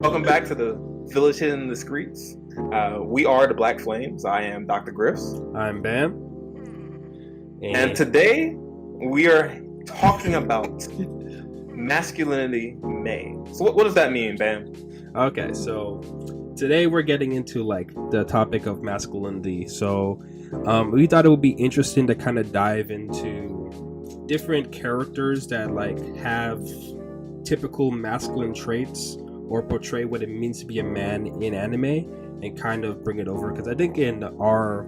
Welcome back to the Village Hidden the Skreets. We are the Black Flames. I am Dr. Griffs. I'm Bam. And today we are talking about Masculinity May. So what does that mean, Bam? Okay, so today we're getting into like the topic of masculinity. So we thought it would be interesting to kind of dive into different characters that like have typical masculine traits or portray what it means to be a man in anime and kind of bring it over, because I think in our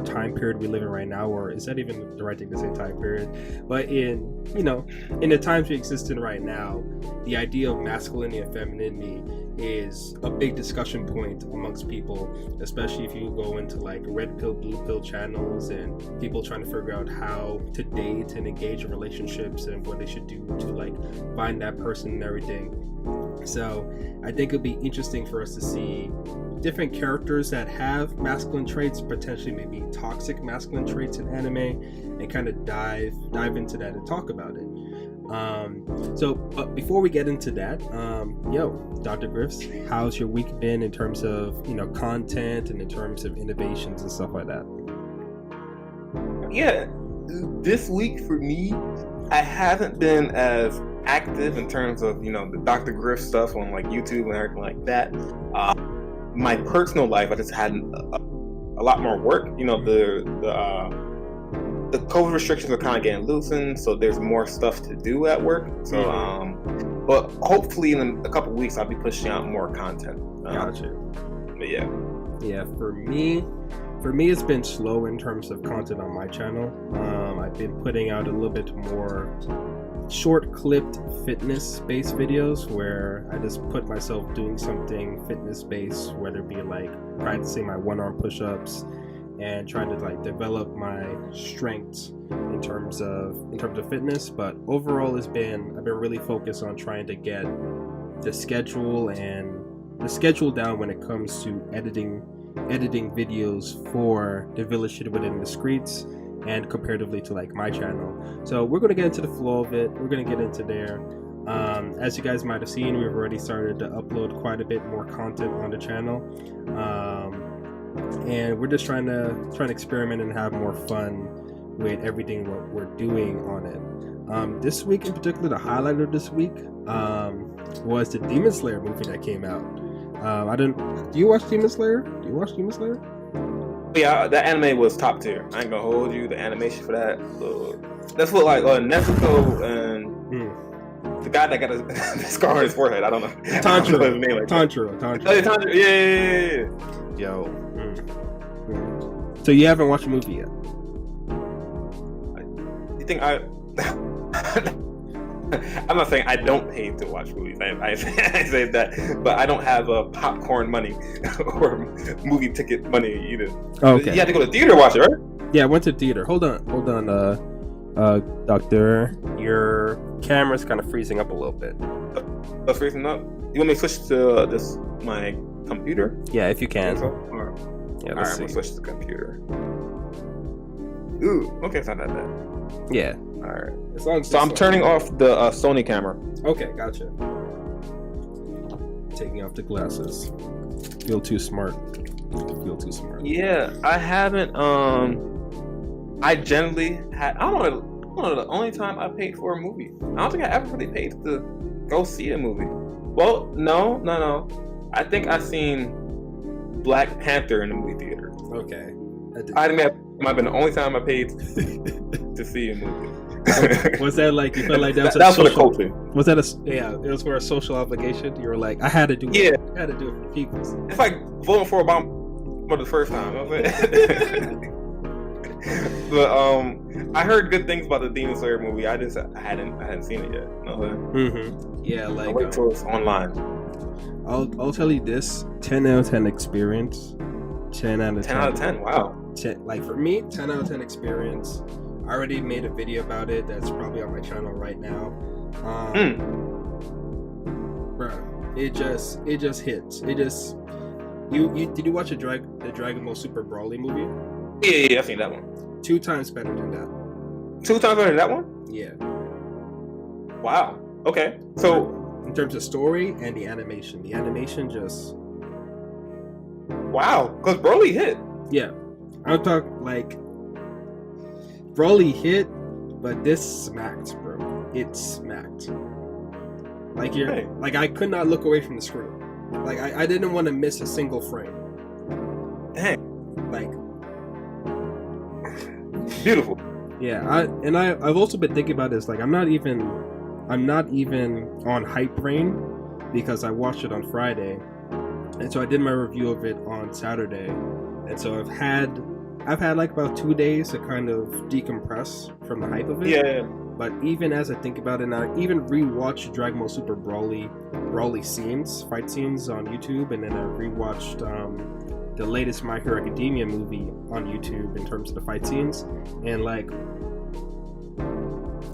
time period we live in right now, or is that even the right thing to say, time period, but in the times we exist in right now, the idea of masculinity and femininity is a big discussion point amongst people, especially if you go into like red pill, blue pill channels and people trying to figure out how to date and engage in relationships and what they should do to like find that person and everything. So I think it'd be interesting for us to see different characters that have masculine traits, potentially maybe toxic masculine traits in anime, and kind of dive into that and talk about it. But before we get into that, Dr. Griffs, how's your week been in terms of content and in terms of innovations and stuff like that? Yeah, this week for me, I haven't been as active in terms of the Dr. Griff stuff on like YouTube and everything like that. My personal life, I just had a lot more work. The COVID restrictions are kind of getting loosened, so there's more stuff to do at work. So, but hopefully in a couple weeks, I'll be pushing out more content. Gotcha. But yeah. For me, it's been slow in terms of content on my channel. I've been putting out a little bit more short-clipped fitness-based videos where I just put myself doing something fitness-based, whether it be like practicing my one-arm push-ups and trying to like develop my strengths in terms of fitness. But overall, I've been really focused on trying to get the schedule down when it comes to editing videos for the Village Hidden within the Skreets, and comparatively to like my channel. So we're going to get into the flow of it. We're going to get into there. As you guys might have seen, we've already started to upload quite a bit more content on the channel, and we're just trying to experiment and have more fun with everything we're doing on it. This week in particular, the highlight of this week was the Demon Slayer movie that came out. Do you watch Demon Slayer? Yeah, that anime was top tier. I ain't gonna hold you. The animation for that, that's what like Nezuko and the guy that got a scar on his forehead. I don't know. Tanjiro. Oh, yeah, Tanjiro. Yeah. Yo. So you haven't watched the movie yet? You think I'm not saying I don't pay to watch movies. I say that, but I don't have popcorn money or movie ticket money either. Okay. You had to go to theater to watch it, right? Yeah, I went to theater. Hold on, Doctor. Your camera's kind of freezing up a little bit. It's freezing up? You want me to switch to my computer? Yeah, if you can. Or... Yeah, let's see. We'll switch to the computer. Ooh, okay, it's not that bad. Yeah. Alright. So I'm turning off the Sony camera. Okay, gotcha. Taking off the glasses. Feel too smart. Yeah, I haven't. I generally had. I don't know. The only time I paid for a movie. I don't think I ever really paid to go see a movie. Well, no. I think I seen Black Panther in the movie theater. Okay. I think that might have been the only time I paid to see a movie. Was that like, you felt like that was that was for the culture? Was that it was for a social obligation? You were like, I had to do it. Yeah. I had to do it for the people. It's like voting for Obama for the first time. You know what I'm saying? But I heard good things about the Demon Slayer movie. I hadn't seen it yet. You know what I'm saying? Yeah, like I'll wait till it's online. I'll tell you this: 10 out of 10 experience. 10 out of 10. 10 out of 10. Wow. Like for me, 10 out of 10 experience. I already made a video about it that's probably on my channel right now. Bro, it just hits. It just did you watch the Dragon Ball Super Broly movie? Yeah, I've seen that one. 2 times better than that. 2 times better than that one? Yeah. Wow. Okay. So in terms of story and the animation. The animation just Wow, because Broly hit. yeah. I'm talking like Broly hit, but this smacked, bro. It smacked. Like like I could not look away from the screen. Like I didn't want to miss a single frame. Dang. Like Beautiful. yeah, I've also been thinking about this. Like I'm not even on hype brain because I watched it on Friday, and so I did my review of it on Saturday, and so I've had like about 2 days to kind of decompress from the hype of it. Yeah. But even as I think about it, and I even rewatched Dragon Ball Super Broly fight scenes on YouTube, and then I rewatched the latest My Hero Academia movie on YouTube in terms of the fight scenes, and like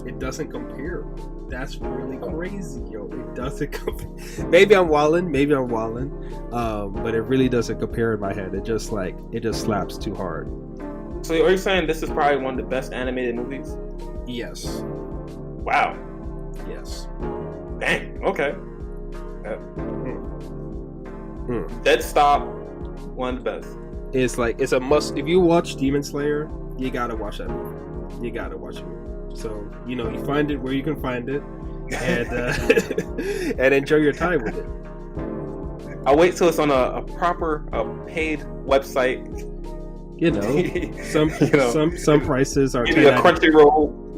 it doesn't compare. That's really crazy, yo. It doesn't compare. Maybe I'm wildin', but it really doesn't compare in my head. It just slaps too hard. So are you saying this is probably one of the best animated movies? Yes. Wow. Yes. Dang. Okay. Dead Stop, one of the best. It's a must. If you watch Demon Slayer, you gotta watch that movie. You gotta watch it. So you find it where you can find it, and and enjoy your time with it. I'll wait till it's on a proper paid website. Some prices are maybe a Crunchyroll.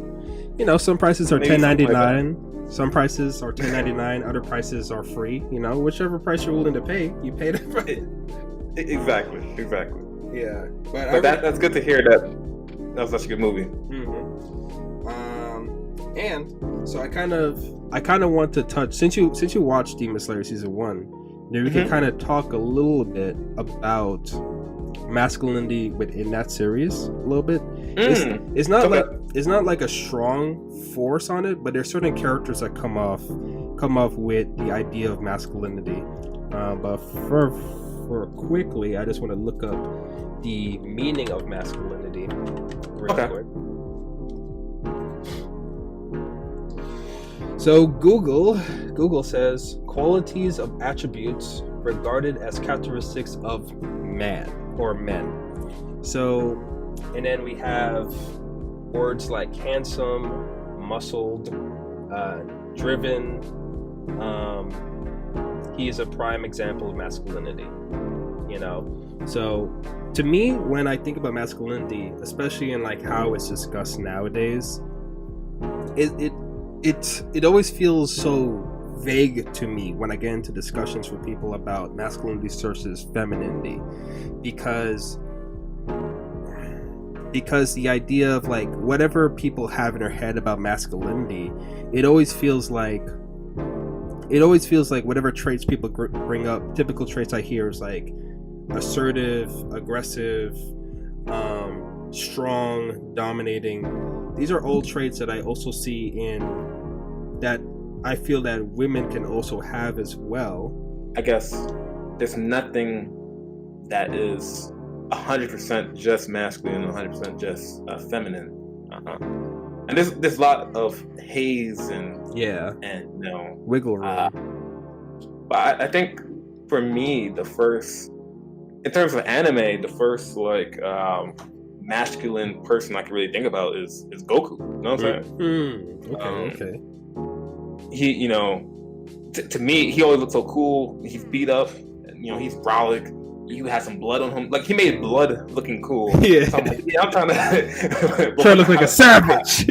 Some prices are Maybe $10.99. Some prices are $10.99. Other prices are free. Whichever price you're willing to pay, you pay the price. Exactly. Yeah, but that's good to hear that was such a good movie. Mm-hmm. And so I kind of want to touch since you watched Demon Slayer season 1, maybe we can kind of talk a little bit about masculinity within that series a little bit. It's not like a strong force on it, but there's certain characters that come off with the idea of masculinity. But for quickly, I just want to look up the meaning of masculinity real quick. So Google says qualities of attributes regarded as characteristics of man or men. So, and then we have words like handsome, muscled, driven. He is a prime example of masculinity. So to me, when I think about masculinity, especially in like how it's discussed nowadays, it always feels so vague to me when I get into discussions with people about masculinity versus femininity, because the idea of like whatever people have in their head about masculinity, it always feels like whatever traits people bring up, typical traits I hear is like assertive, aggressive, strong, dominating. These are all traits that I also see in that I feel that women can also have as well. I guess there's nothing that is 100% just masculine and 100% just feminine. And there's a lot of haze and wiggle room. But I think for me, in terms of anime, the first like masculine person I can really think about is Goku. You know what I'm saying? Okay. He, to me, he always looked so cool. He's beat up. He's brolic. You had some blood on him. Like, he made blood looking cool. Yeah. So I'm like, I'm trying to trying to look like a savage.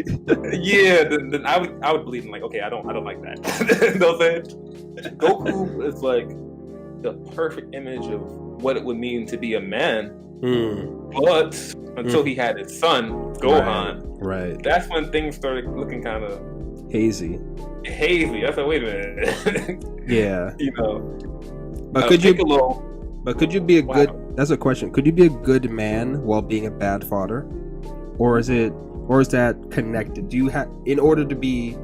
Yeah. Then I would believe him. Like, okay, I don't like that. You know what I'm saying? Goku is like the perfect image of what it would mean to be a man. But until he had his son, Gohan, right. That's when things started looking kind of hazy. I said, wait a minute. Yeah. But could you be a good? That's a question. Could you be a good man while being a bad father, or is that connected? Do you have, in order to be,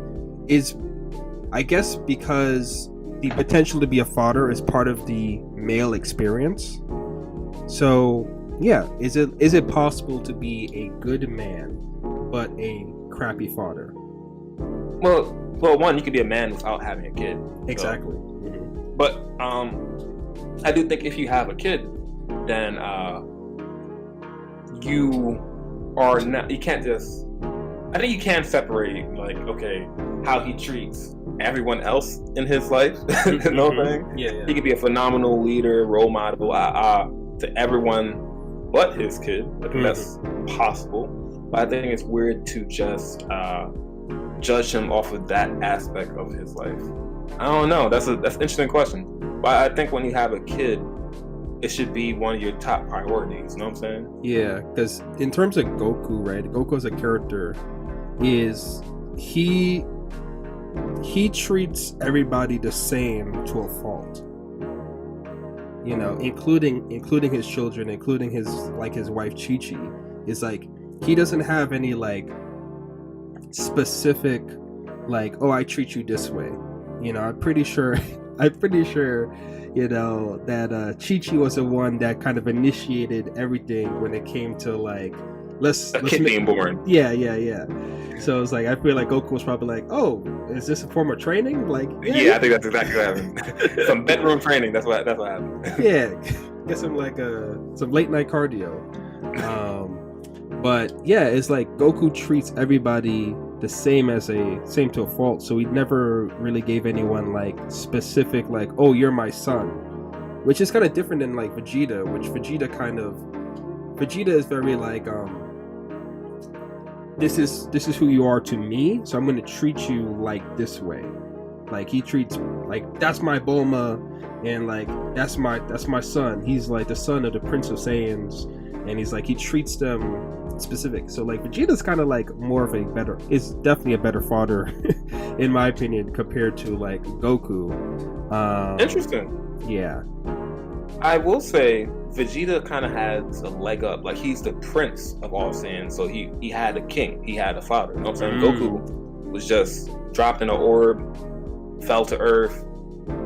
I guess because the potential to be a father is part of the male experience. So yeah, is it possible to be a good man but a crappy father? Well, one, you could be a man without having a kid. Exactly. So. But I do think if you have a kid, then you are not. You can't just. I think you can separate, like, okay, how he treats everyone else in his life. You know what I'm saying? Yeah. He could be a phenomenal leader, role model, to everyone but his kid. I think that's possible. But I think it's weird to just judge him off of that aspect of his life. I don't know. That's an interesting question. But I think when you have a kid, it should be one of your top priorities. You know what I'm saying? Yeah, because in terms of Goku, right? Goku as a character he treats everybody the same to a fault. You know, including his children, including his wife Chi-Chi. It's like he doesn't have any like specific like, oh, I treat you this way. You know, I'm pretty sure you know that Chi-Chi was the one that kind of initiated everything when it came to like let's being born. Yeah. So it's like I feel like Goku was probably like, oh, is this a form of training? Like, yeah, I think that's exactly what happened. Some bedroom training. That's what happened. Yeah, get some like some late night cardio. But yeah, it's like Goku treats everybody the same to a fault. So he never really gave anyone like specific like, oh, you're my son, which is kind of different than like Vegeta, which Vegeta is very like this is who you are to me, so I'm going to treat you like this way. Like he treats like that's my Bulma, and like that's my son. He's like the son of the Prince of Saiyans, and he's like he treats them specific. So like Vegeta's kind of like more of is definitely a better father in my opinion compared to like Goku. Interesting. Yeah. I will say Vegeta kind of has a leg up. Like he's the prince of all Saiyans, so he had a king, he had a father. You know what I'm saying? Goku was just dropped in an orb, fell to earth,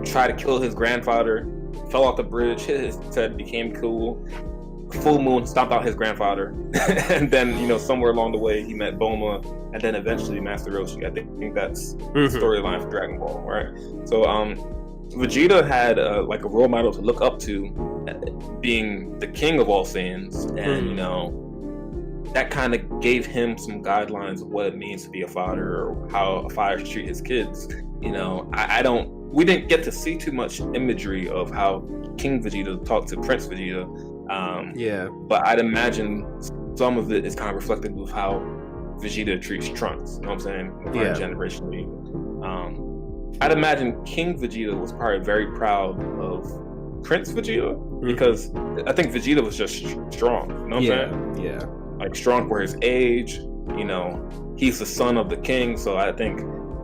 tried to kill his grandfather, fell off the bridge, hit his head, became cool. Full moon stomped out his grandfather, and then somewhere along the way he met Bulma, and then eventually Master Roshi. I think that's the storyline for Dragon Ball, right? So Vegeta had like a role model to look up to, being the king of all Saiyans, and that kind of gave him some guidelines of what it means to be a father, or how a father should treat his kids. We didn't get to see too much imagery of how King Vegeta talked to Prince Vegeta. But I'd imagine some of it is kind of reflective of how Vegeta treats Trunks. You know what I'm saying? Generationally. I'd imagine King Vegeta was probably very proud of Prince Vegeta, because I think Vegeta was just strong. You know what I'm saying? Yeah. Like strong for his age. He's the son of the king, so I think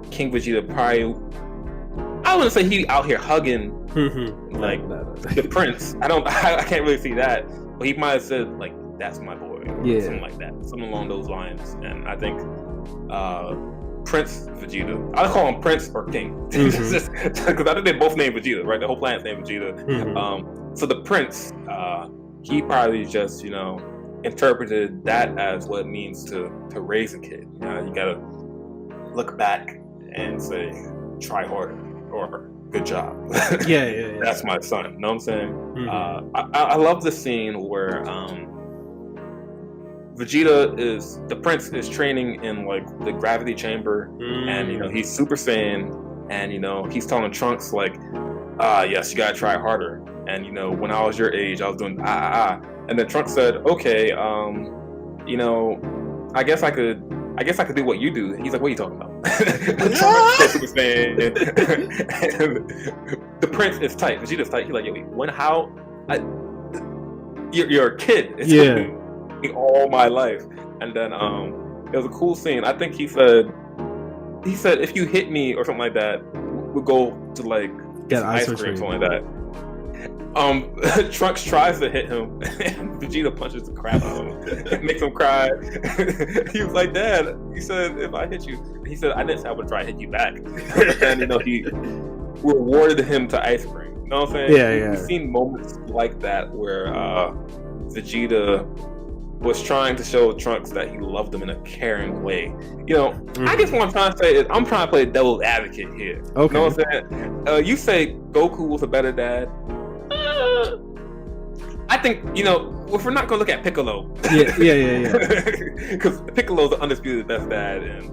King Vegeta probably, I wouldn't say he out here hugging like the prince. I can't really see that, but he might have said like, that's my boy, something like that, something along those lines. And I think Prince Vegeta, I call him Prince or King, because I think they both named Vegeta, right? The whole planet's named Vegeta. So the prince, he probably just interpreted that as what it means to raise a kid. You gotta look back and say, try harder, or good job. Yeah. That's my son. You know what I'm saying? I love the scene where Vegeta the prince is training in like the gravity chamber, and he's Super Saiyan, and he's telling Trunks like, yes, you gotta try harder. And when I was your age, I was doing and then Trunks said, okay, I guess I could do what you do. He's like, what are you talking about? Trunks was saying, the prince is tight. Vegeta's tight. He's like, you're a kid. It's been all my life. And then it was a cool scene. I think he said if you hit me or something like that, we'll go to like get ice cream, something like that. Trunks tries to hit him, and Vegeta punches the crap out of him, makes him cry. He was like, Dad, he said, if I hit you, he said, I didn't say I would try to hit you back. And he rewarded him to ice cream. You know what I'm saying? Yeah. We've seen moments like that where Vegeta was trying to show Trunks that he loved him in a caring way. You know, Mm-hmm. I guess what I'm trying to say is I'm trying to play devil's advocate here. Okay. You know what I'm saying? You say Goku was a better dad. I think, you know, if we're not going to look at Piccolo. Yeah. Because Piccolo's the undisputed best dad. And,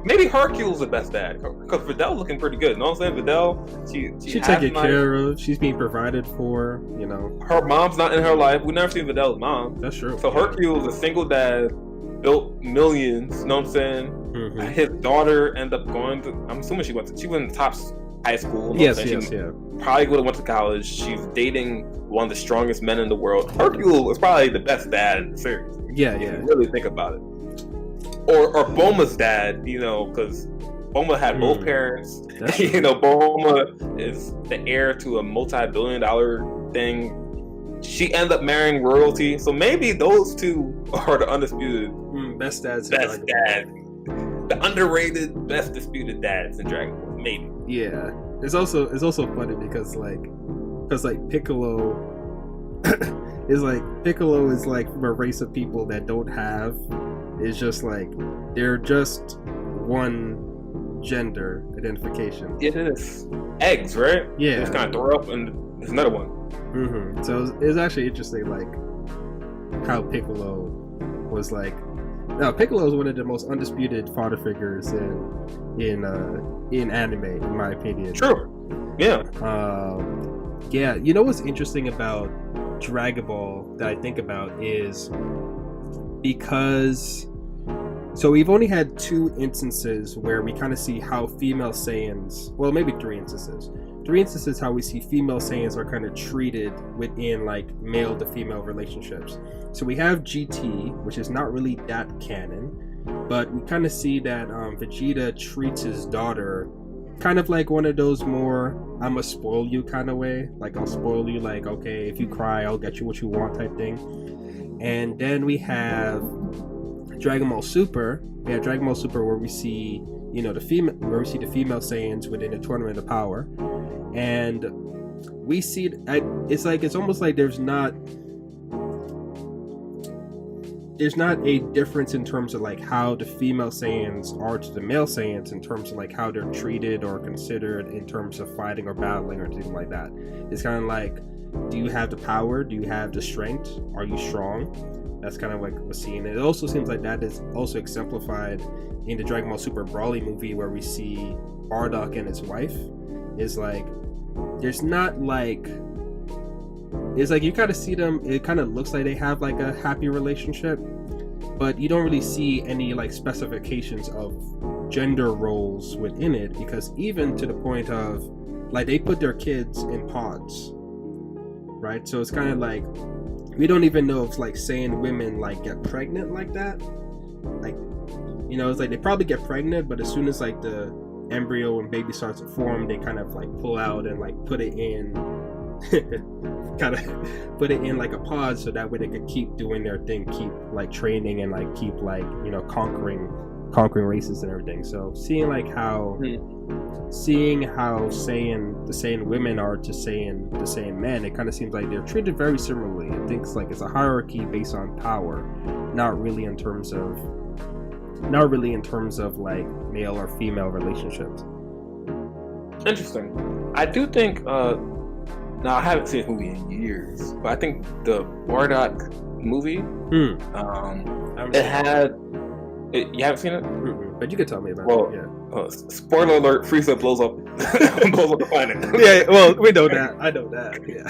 maybe Hercule's the best dad. Because Videl's looking pretty good. You know what I'm saying? Videl, she's taken care of. She's being provided for, you know. Her mom's not in her life. We've never seen Videl's mom. That's true. So Hercule's a single dad, built millions. You know what I'm saying? Mm-hmm. His daughter ended up going to, I'm assuming she went to top high school. Yes. Probably would have went to college. She's dating one of the strongest men in the world. Hercule is probably the best dad in the series. Yeah. If you really think about it. Or Bulma's dad, you know, because Bulma had both parents. You know, Bulma is the heir to a multi-billion-dollar thing. She ended up marrying royalty, so maybe those two are the undisputed best dads. Best dad, the underrated, best disputed dads in Dragon Ball. Maybe. Yeah, it's also funny because Piccolo Piccolo is like from a race of people that don't have. It's just like they're just one gender identification. It is eggs, right? Yeah. Just kind of throw up, and there's another one. Mm-hmm. So it's actually interesting, like how Piccolo was like. Now Piccolo is one of the most undisputed father figures in anime, in my opinion. True. Yeah. Yeah. You know what's interesting about Dragon Ball that I think about is because. So we've only had 2 instances where we kind of see how female Saiyans, well, maybe 3 instances. 3 instances how we see female Saiyans are kind of treated within like male to female relationships. So we have GT, which is not really that canon, but we kind of see that Vegeta treats his daughter kind of like one of those more I'ma spoil you kind of way. Like I'll spoil you, like, okay, if you cry, I'll get you what you want type thing. And then we have Dragon Ball Super. We have Dragon Ball Super where we see, you know, the female Saiyans within the Tournament of Power, and we see it's almost like there's not a difference in terms of like how the female Saiyans are to the male Saiyans in terms of like how they're treated or considered in terms of fighting or battling or anything like that. It's kind of like, do you have the power? Do you have the strength? Are you strong? That's kind of like we're seeing. It also seems like that is also exemplified in the Dragon Ball Super Broly movie where we see Bardock and his wife. Is like, there's not like, it's like you kind of see them, it kind of looks like they have like a happy relationship, but you don't really see any like specifications of gender roles within it, because even to the point of like they put their kids in pods, right? So it's kind of like, we don't even know if like Saiyan women like get pregnant like that. Like, you know, it's like they probably get pregnant, but as soon as like the embryo and baby starts to form, they kind of like pull out and like put it in kind of put it in like a pod, so that way they could keep doing their thing, keep like training and like keep like, you know, conquering races and everything. So seeing like how the Saiyan women are to the Saiyan men, it kind of seems like they're treated very similarly. I think it's like it's a hierarchy based on power, not really in terms of like male or female relationships. Interesting. I do think now I haven't seen this movie in years, but I think the Bardock movie you haven't seen it? Mm-mm. But you could tell me about it. Yeah. Spoiler alert: Frieza blows up the planet. Yeah, well, we know that. I know that. Yeah.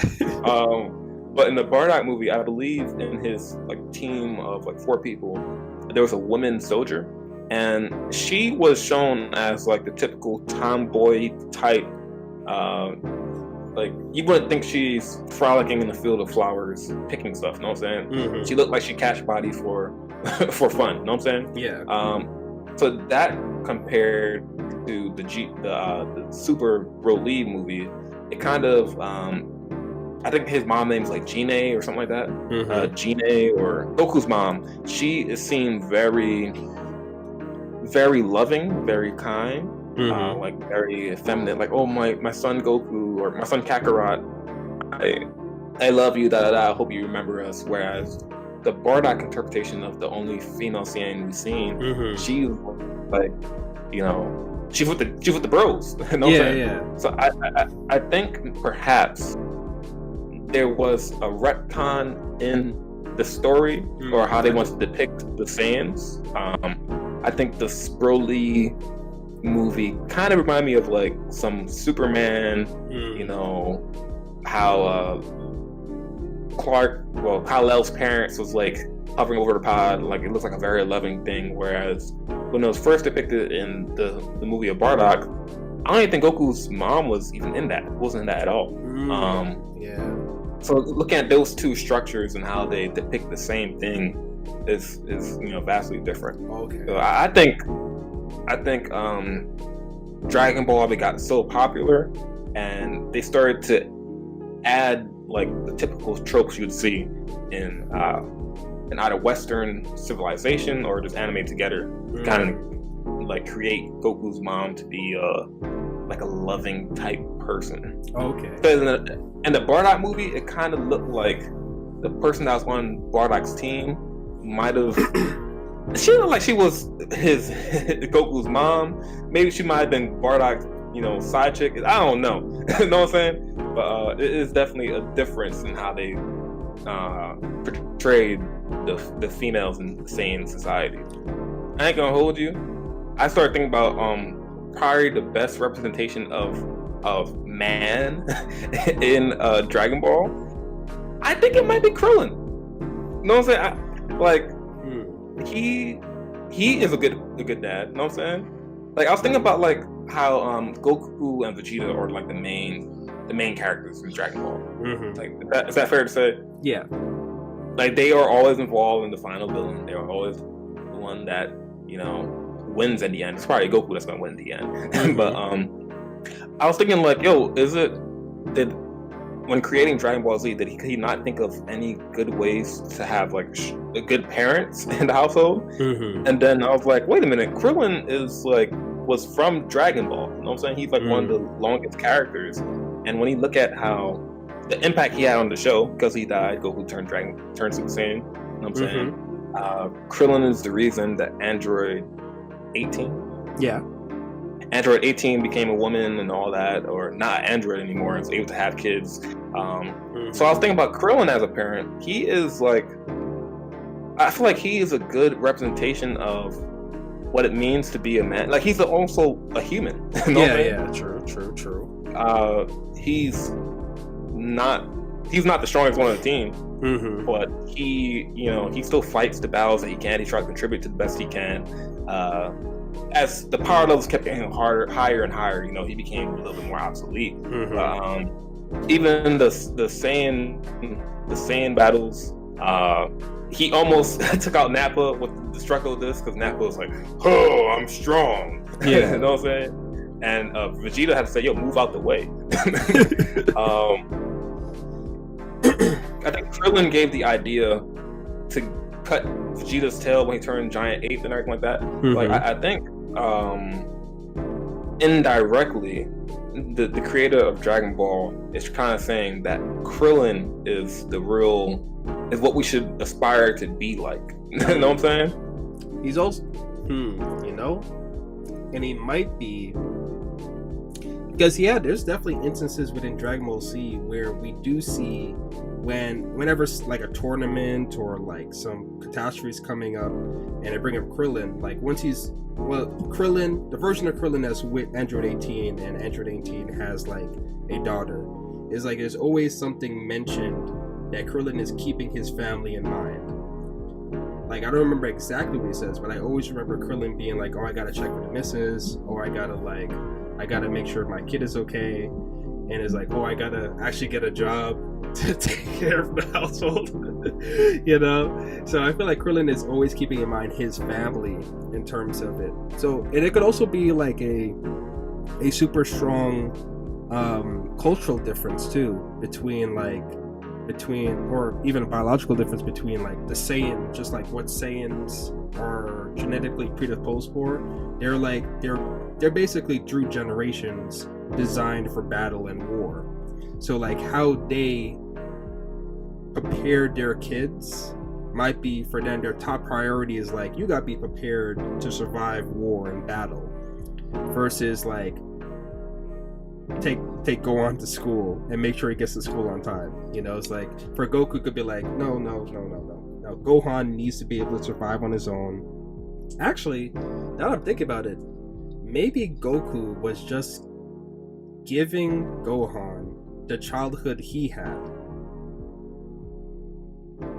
But in the Bardock movie, I believe in his like team of like 4 people, there was a woman soldier, and she was shown as like the typical tomboy type. Like, you wouldn't think she's frolicking in the field of flowers, picking stuff. You know what I'm saying? Mm-hmm. She looked like she catch body for fun. You know what I'm saying? Yeah. So that compared to the Super Broly movie, it kind of I think his mom name's like Gine or something like that. Mm-hmm. Gine, or Goku's mom. She is seen very, very loving, very kind. Mm-hmm. Like very feminine, like, oh, my son Goku or my son Kakarot, I love you, I hope you remember us. Whereas the Bardock interpretation of the only female Saiyan we've seen, she was like, you know, she's with the bros. You know what I'm saying? Yeah. So I think perhaps there was a retcon in the story or how they want to depict the Saiyans. I think the Broly movie kind of reminded me of like some Superman, you know, how Kal-El's parents was like hovering over the pod, like it looks like a very loving thing, whereas when it was first depicted in the movie of Bardock, I don't even think Goku's mom was even in that. Wasn't in that at all. So looking at those two structures and how they depict the same thing is you know, vastly different. Okay. So I think Dragon Ball got so popular, and they started to add like the typical tropes you'd see in either Western civilization or just animated together, kind of like create Goku's mom to be like a loving type person. Okay. Because in the Bardock movie, it kind of looked like the person that was on Bardock's team might have. She looked like she was his Goku's mom. Maybe she might have been Bardock's, you know, side chick. I don't know. You know what I'm saying? But it is definitely a difference in how they portrayed the females in the Saiyan society. I ain't gonna hold you. I started thinking about probably the best representation of man in Dragon Ball. I think it might be Krillin. You know what I'm saying? He is a good dad. You know what I'm saying? Like I was thinking about like how Goku and Vegeta are like the main characters in Dragon Ball. Like is that fair to say? Yeah. Like they are always involved in the final villain. They are always the one that, you know, wins in the end. It's probably Goku that's gonna win in the end. But I was thinking like, yo, when creating Dragon Ball Z, did he not think of any good ways to have like good parents in the household? And then I was like, wait a minute, Krillin was from Dragon Ball. You know what I'm saying? He's like one of the longest characters. And when you look at how the impact he had on the show, because he died, Goku turned Super Saiyan. You know what I'm saying? Krillin is the reason that Android 18. Yeah. Android 18 became a woman and all that, or not Android anymore, and was able to have kids. So I was thinking about Krillin as a parent. He is like, I feel like he is a good representation of what it means to be a man. Like he's also a human. You know true. He's not the strongest one on the team, but he still fights the battles that he can. He tries to contribute to the best he can. As the power levels kept getting higher and higher, you know, he became a little bit more obsolete. Even the Saiyan battles, he almost took out Nappa with the struggle of this, because Nappa was like, "Oh, I'm strong." You know what I'm saying? And Vegeta had to say, "Yo, move out the way." I think Krillin gave the idea to cut Vegeta's tail when he turned Giant Ape and everything like that. Like I think indirectly the creator of Dragon Ball is kind of saying that Krillin is what we should aspire to be like. You know what I'm saying? He's also you know, and he might be, because there's definitely instances within Dragon Ball Z where we do see whenever like a tournament or like some catastrophes coming up and they bring up Krillin, like once Krillin, the version of Krillin that's with Android 18, and Android 18 has like a daughter, is like there's always something mentioned that Krillin is keeping his family in mind. Like I don't remember exactly what he says, but I always remember Krillin being like, "Oh, I gotta check for the missus," or I gotta make sure my kid is okay, and it's like, "Oh, I gotta actually get a job to take care of the household." You know, so I feel like Krillin is always keeping in mind his family in terms of it. So, and it could also be like a super strong cultural difference too, between or even a biological difference between like the Saiyan, just like what Saiyans are genetically predisposed for. They're basically through generations designed for battle and war. So like how they prepared their kids might be for them, their top priority is like, you gotta be prepared to survive war and battle, versus like take Gohan to school and make sure he gets to school on time. You know, it's like for Goku could be like, no, Gohan needs to be able to survive on his own. Actually, now that I'm thinking about it, maybe Goku was just giving Gohan the childhood he had.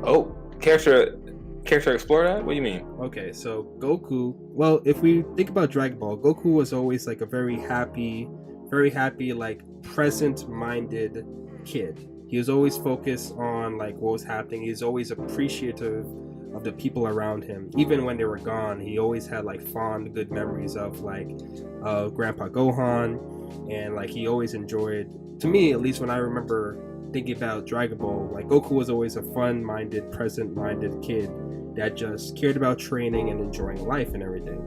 Oh, character explore that? What do you mean? Okay, so Goku, well, if we think about Dragon Ball, Goku was always like a very happy, like present-minded kid. He was always focused on like what was happening. He was always appreciative of the people around him. Even when they were gone, he always had like fond, good memories of like Grandpa Gohan, and like he always enjoyed, to me at least when I remember thinking about Dragon Ball, like Goku was always a fun-minded, present-minded kid that just cared about training and enjoying life and everything,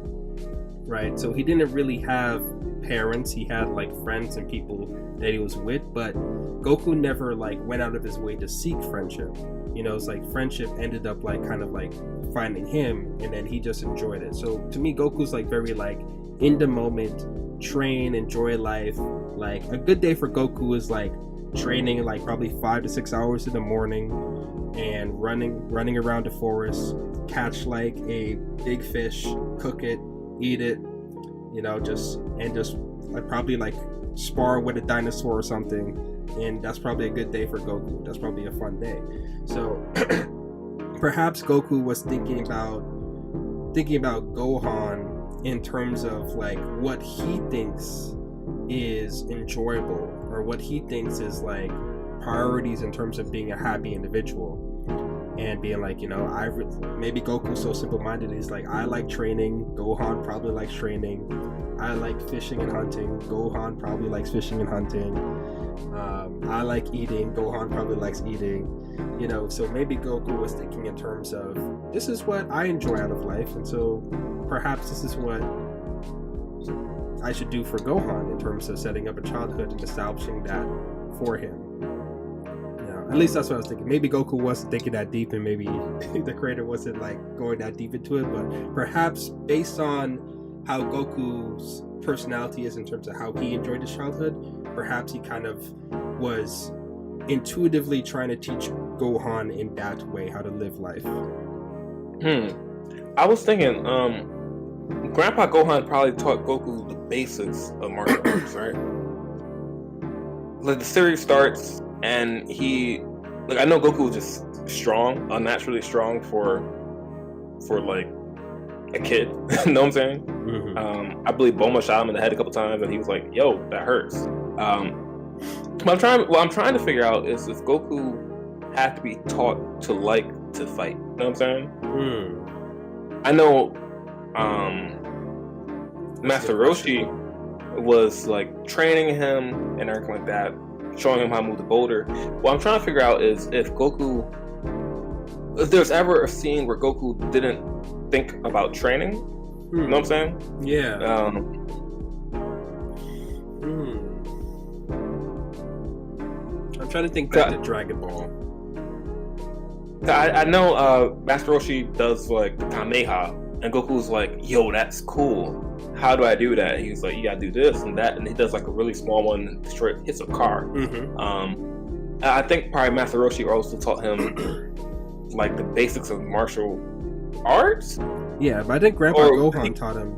right? So he didn't really have parents. He had like friends and people that he was with, but Goku never like went out of his way to seek friendship. You know, it's like friendship ended up like kind of like finding him, and then he just enjoyed it. So to me, Goku's like very like in the moment, train, enjoy life. Like a good day for Goku is like training like probably 5 to 6 hours in the morning and running around the forest, catch like a big fish, cook it, eat it, you know, just like probably like spar with a dinosaur or something, and that's probably a good day for Goku. That's probably a fun day. So perhaps Goku was thinking about Gohan in terms of like what he thinks is enjoyable, or what he thinks is like priorities in terms of being a happy individual, and being like, you know, maybe Goku's so simple-minded, he's like, I like training, Gohan probably likes training. I like fishing and hunting, Gohan probably likes fishing and hunting. I like eating, Gohan probably likes eating. You know, so maybe Goku was thinking in terms of, this is what I enjoy out of life, and so perhaps this is what I should do for Gohan in terms of setting up a childhood and establishing that for him. You know, at least that's what I was thinking. Maybe Goku wasn't thinking that deep, and maybe the creator wasn't like going that deep into it, but perhaps based on how Goku's personality is in terms of how he enjoyed his childhood, perhaps he kind of was intuitively trying to teach Gohan in that way how to live life. I was thinking, Grandpa Gohan probably taught Goku the basics of martial arts, right? Like the series starts, and he, like, I know Goku was just strong, unnaturally strong for like a kid. You know what I'm saying? Mm-hmm. I believe Bulma shot him in the head a couple times, and he was like, "Yo, that hurts." What I'm trying to figure out is if Goku had to be taught to like to fight. You know what I'm saying? I know Master Roshi was like training him and everything like that, showing him how to move the boulder. What I'm trying to figure out is if there's ever a scene where Goku didn't think about training. You know what I'm saying? Yeah. I'm trying to think back to Dragon Ball. I know Master Roshi does like the Kameha, and Goku's like, "Yo, that's cool. How do I do that?" He's like, "You gotta do this and that," and he does like a really small one and straight hits a car. I think probably Master Roshi also taught him like the basics of martial arts. Yeah, but I think Grandpa Gohan taught him.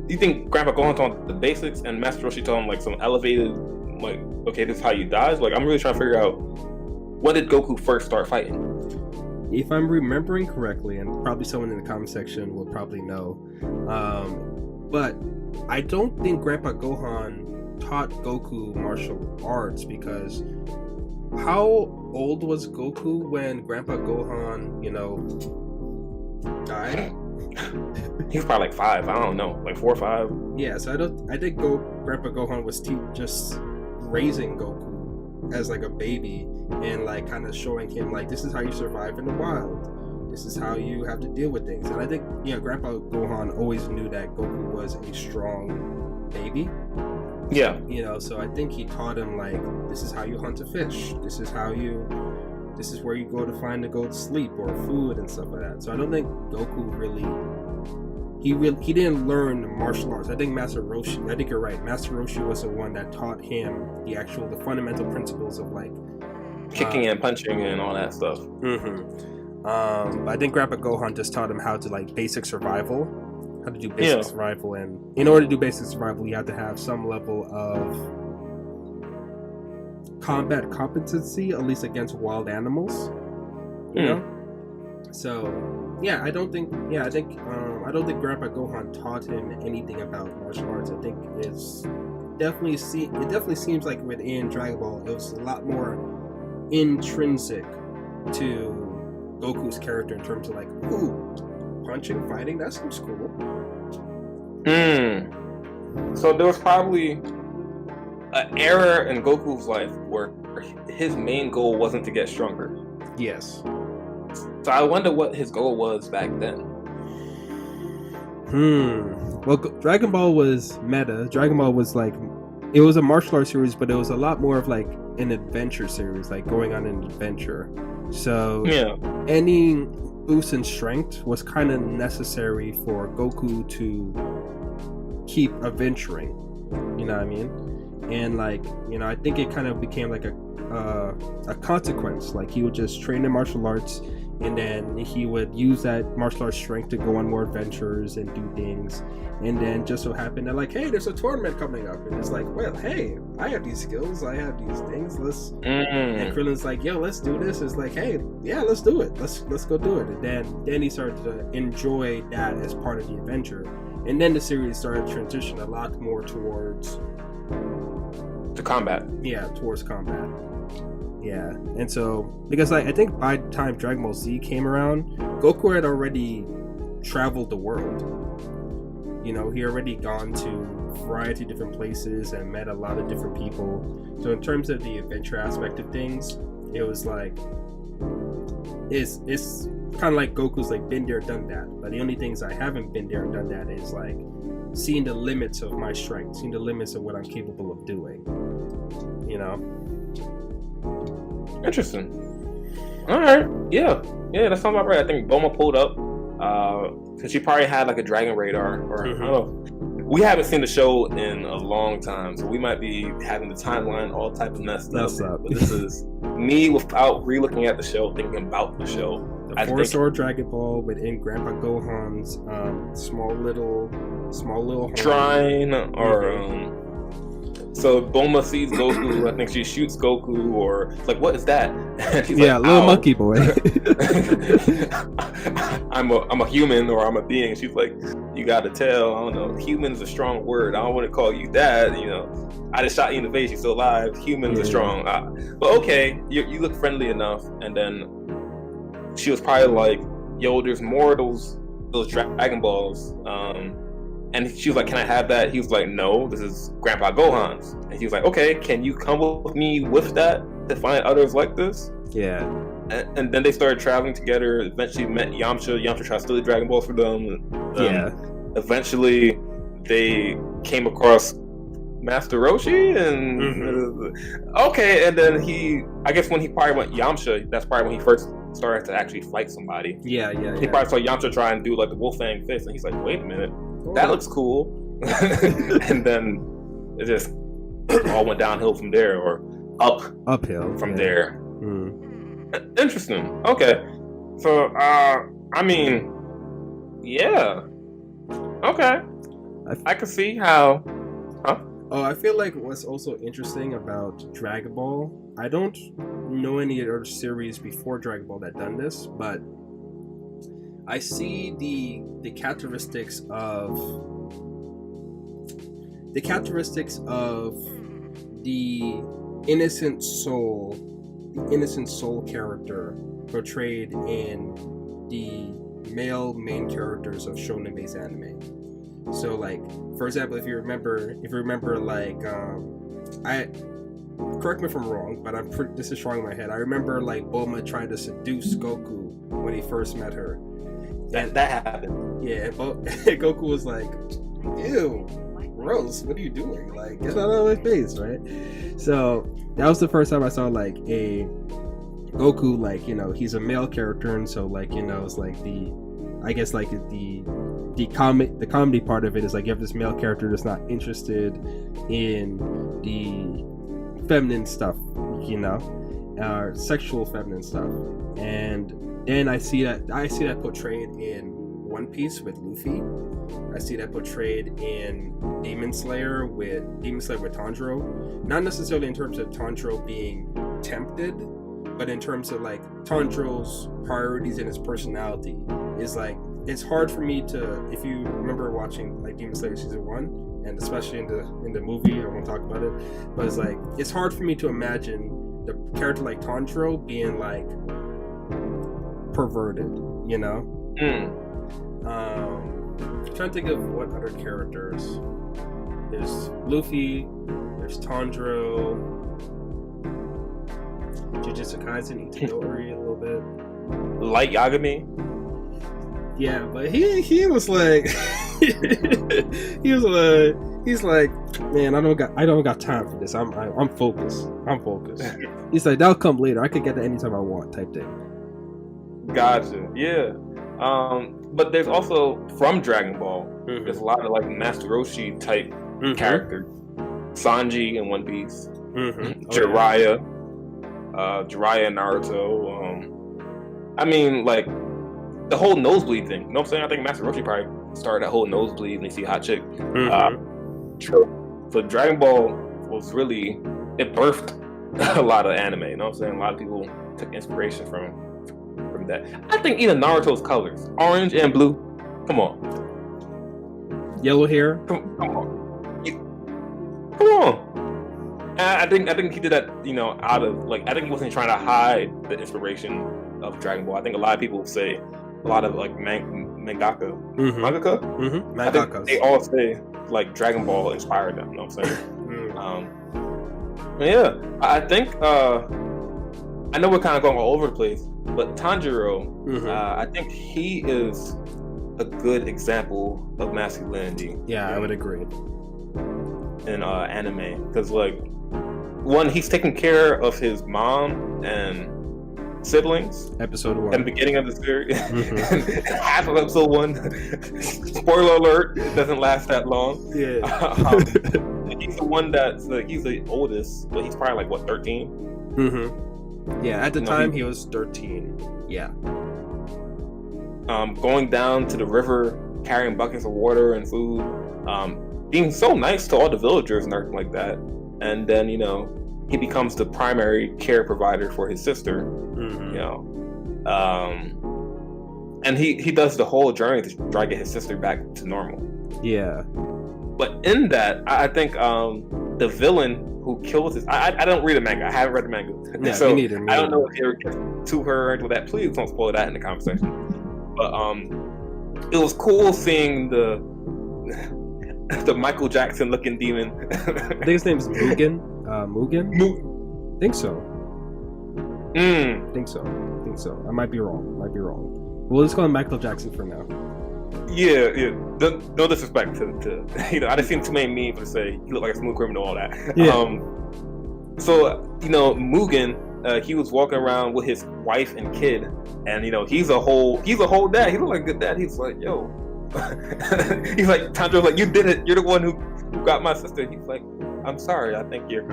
You think Grandpa Gohan taught him the basics, and Master Roshi taught him like some elevated, like, okay, this is how you dodge? Like, I'm really trying to figure out, when did Goku first start fighting? If I'm remembering correctly, and probably someone in the comment section will probably know, but I don't think Grandpa Gohan taught Goku martial arts, because how old was Goku when Grandpa Gohan, you know, died? He was probably like 5. I don't know, like 4 or 5. Yeah, so I think Grandpa Gohan was just raising Goku as like a baby, and like kind of showing him like, this is how you survive in the wild. This is how you have to deal with things. And I think, yeah, Grandpa Gohan always knew that Goku was a strong baby. Yeah. You know, so I think he taught him like, this is how you hunt a fish. This is how you this is where you go to find to go to sleep or food and stuff like that. So I don't think Goku he didn't learn martial arts. I think Master Roshi, I think you're right, Master Roshi was the one that taught him the fundamental principles of like kicking and punching and all that stuff. I think Grandpa Gohan just taught him how to like basic survival, how to do basic survival, and in order to do basic survival, you have to have some level of combat competency, at least against wild animals. You know? So I don't think Grandpa Gohan taught him anything about martial arts. I think it definitely seems like within Dragon Ball it was a lot more intrinsic to Goku's character in terms of like, ooh, punching, fighting, that seems cool. So there was probably an era in Goku's life where his main goal wasn't to get stronger. Yes. So I wonder what his goal was back then. Well, Dragon Ball was meta. Dragon Ball was like, it was a martial arts series, but it was a lot more of like an adventure series, like going on an adventure. So any boost in strength was kind of necessary for Goku to keep adventuring. You know what I mean? And like, you know, I think it kind of became like a consequence. Like he would just train in martial arts, and then he would use that martial arts strength to go on more adventures and do things. And then just so happened that like, hey, there's a tournament coming up, and it's like, well, hey, I have these skills, I have these things. Let's. And Krillin's like, yo, let's do this. It's like, hey, yeah, let's do it. Let's go do it. And then he started to enjoy that as part of the adventure. And then the series started to transition a lot more towards the combat. Yeah, towards combat. Yeah, and so because I think by the time Dragon Ball Z came around, Goku had already traveled the world. You know, he already gone to a variety of different places and met a lot of different people. So in terms of the adventure aspect of things, it was like it's kind of like Goku's like been there, done that. But the only things I haven't been there and done that is like seeing the limits of my strength, seeing the limits of what I'm capable of doing. You know. Interesting. All right. Yeah, that sounds about right. I think Bulma pulled up because she probably had like a dragon radar, or I don't know. We haven't seen the show in a long time, so we might be having the timeline all type of messed up. But this is me without re-looking at the show, thinking about the show. The Four-Sword Dragon Ball within Grandpa Gohan's small little shrine, or so Bulma sees Goku. I think she shoots Goku, or like, what is that? She's like, little monkey boy. I'm a human, or I'm a being. She's like, you gotta tell. I don't know. Human is a strong word. I don't want to call you that. You know, I just shot you in the face. You're still alive. Humans are strong. But okay, you look friendly enough. And then she was probably like, yo, there's more of those Dragon Balls. And she was like, can I have that? He was like, no, this is Grandpa Gohan's. And he was like, okay, can you come with me with that to find others like this? Yeah. And then they started traveling together. Eventually met Yamcha. Yamcha tried to steal the Dragon Balls for them. Eventually, they came across Master Roshi. And okay, and then I guess when he probably went Yamcha, that's probably when he first started to actually fight somebody. Yeah. He probably saw Yamcha try and do like the Wolfang fist, and he's like, wait a minute. That looks cool. And then it just all went downhill from there, or uphill from there. Interesting. Okay. So I mean, yeah. Okay. I can see how. Oh, I feel like what's also interesting about Dragon Ball, I don't know any other series before Dragon Ball that done this, but I see the characteristics of the innocent soul character portrayed in the male main characters of shonen-based anime. So, like, for example, if you remember, like, correct me if I'm wrong, but this is strong in my head. I remember like Bulma trying to seduce Goku when he first met her. That happened. Yeah, Goku was like, ew, gross, what are you doing? Like, get out of my face, right? So that was the first time I saw like a Goku, like, you know, he's a male character, and so, like, you know, it's like the comedy part of it is like you have this male character that's not interested in the feminine stuff, you know, sexual feminine stuff. And then I see that portrayed in One Piece with Luffy. I see that portrayed in Demon Slayer with Tanjiro. Not necessarily in terms of Tanjiro being tempted, but in terms of like Tanjiro's priorities and his personality. Is like, it's hard for me to, if you remember watching like Demon Slayer season 1, and especially in the movie, I won't talk about it, but it's like, it's hard for me to imagine the character like Tanjiro being like perverted, you know? I'm trying to think of what other characters. There's Luffy, there's Tanjiro, Jujutsu Kaisen, Itadori a little bit. Light Yagami? Yeah, but he was like he's like, man, I don't got time for this. I'm focused. He's like, that'll come later. I could get that anytime I want, type thing. Gotcha. Yeah. But there's also from Dragon Ball. There's a lot of like Master Roshi type characters. Sanji in One Piece. Jiraiya. Jiraiya in Naruto. I mean, like, the whole nosebleed thing. You know what I'm saying? I think Master Roshi probably started that whole nosebleed and you see hot chick. So Dragon Ball was really, it birthed a lot of anime. You know what I'm saying? A lot of people took inspiration from that. I think even Naruto's colors, orange and blue. Come on. Yellow hair. Come on. Come on. I think he did that, you know, out of like, I think he wasn't trying to hide the inspiration of Dragon Ball. I think a lot of people say, a lot of like mangaka, I think they all say like Dragon Ball inspired them. You know what I'm saying? Yeah, I think I know we're kind of going all over the place, but Tanjiro, I think he is a good example of masculinity. Yeah, I would agree. In anime, because like, one, he's taking care of his mom and siblings. Episode 1. At the beginning of the series. Half of episode 1. Spoiler alert, it doesn't last that long. Yeah. He's the one that's he's the oldest, but he's probably like what, 13? Yeah, at the time he was 13. Yeah. Going down to the river, carrying buckets of water and food, being so nice to all the villagers and everything like that. And then, you know, he becomes the primary care provider for his sister, you know, and he does the whole journey to try to get his sister back to normal. Yeah. But in that, I think the villain who kills his, I don't read the manga. I haven't read the manga, yeah, so me neither. I don't know if he ever gets to her or anything like that. Please don't spoil that in the conversation. But it was cool seeing the Michael Jackson looking demon. I think his name's Mugen. Mugen? Think so. Think so. I might be wrong. We'll just call him Michael Jackson for now. Yeah. No disrespect to you know, I didn't see too many memes to say he looked like a smooth criminal, all that. Yeah. So, you know, Mugen, he was walking around with his wife and kid, and you know, he's a whole dad. He looked like a good dad. He's like, yo. He's like, Tanjiro's like, you did it. You're the one who got my sister. He's like, I'm sorry. I think you're.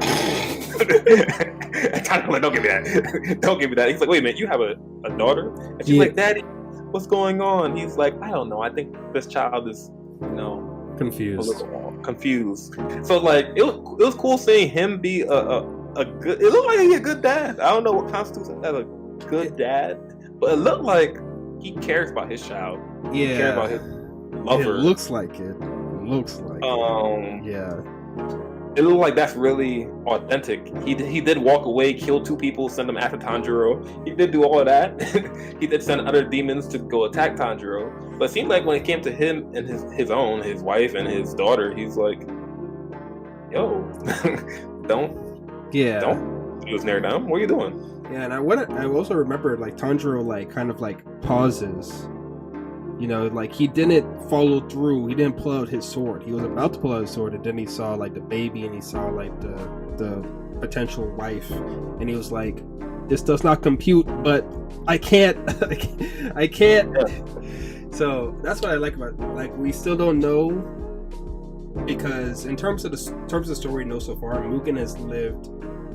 Tanjiro's like, don't give me that. Don't give me that. He's like, wait a minute. You have a daughter? And she's like, Daddy, what's going on? He's like, I don't know. I think this child is, you know, confused. So like, it was cool seeing him be a good. It looked like he's a good dad. I don't know what constitutes as a good dad, but it looked like he cares about his child. Yeah. He cares about his lover. It looks like it. Yeah. It looked like that's really authentic. He did walk away, kill 2 people, send them after Tanjiro. He did do all of that. He did send other demons to go attack Tanjiro. But it seemed like when it came to him and his wife and his daughter, he's like, yo, don't use near them. What are you doing? Yeah, and I also remember like Tanjiro like kind of like pauses. You know, like he didn't follow through. He didn't pull out his sword. He was about to pull out his sword, and then he saw like the baby, and he saw like the potential wife, and he was like, this does not compute, but I can't. I can't. So that's what I like about it. Like, we still don't know, because in terms of the story we know so far, Mugen has lived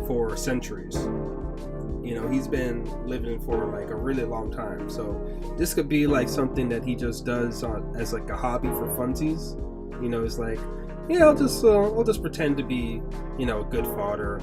for centuries. You know, he's been living for like a really long time. So this could be like something that he just does as like a hobby for funsies. You know, it's like, yeah, I'll just pretend to be, you know, a good fodder.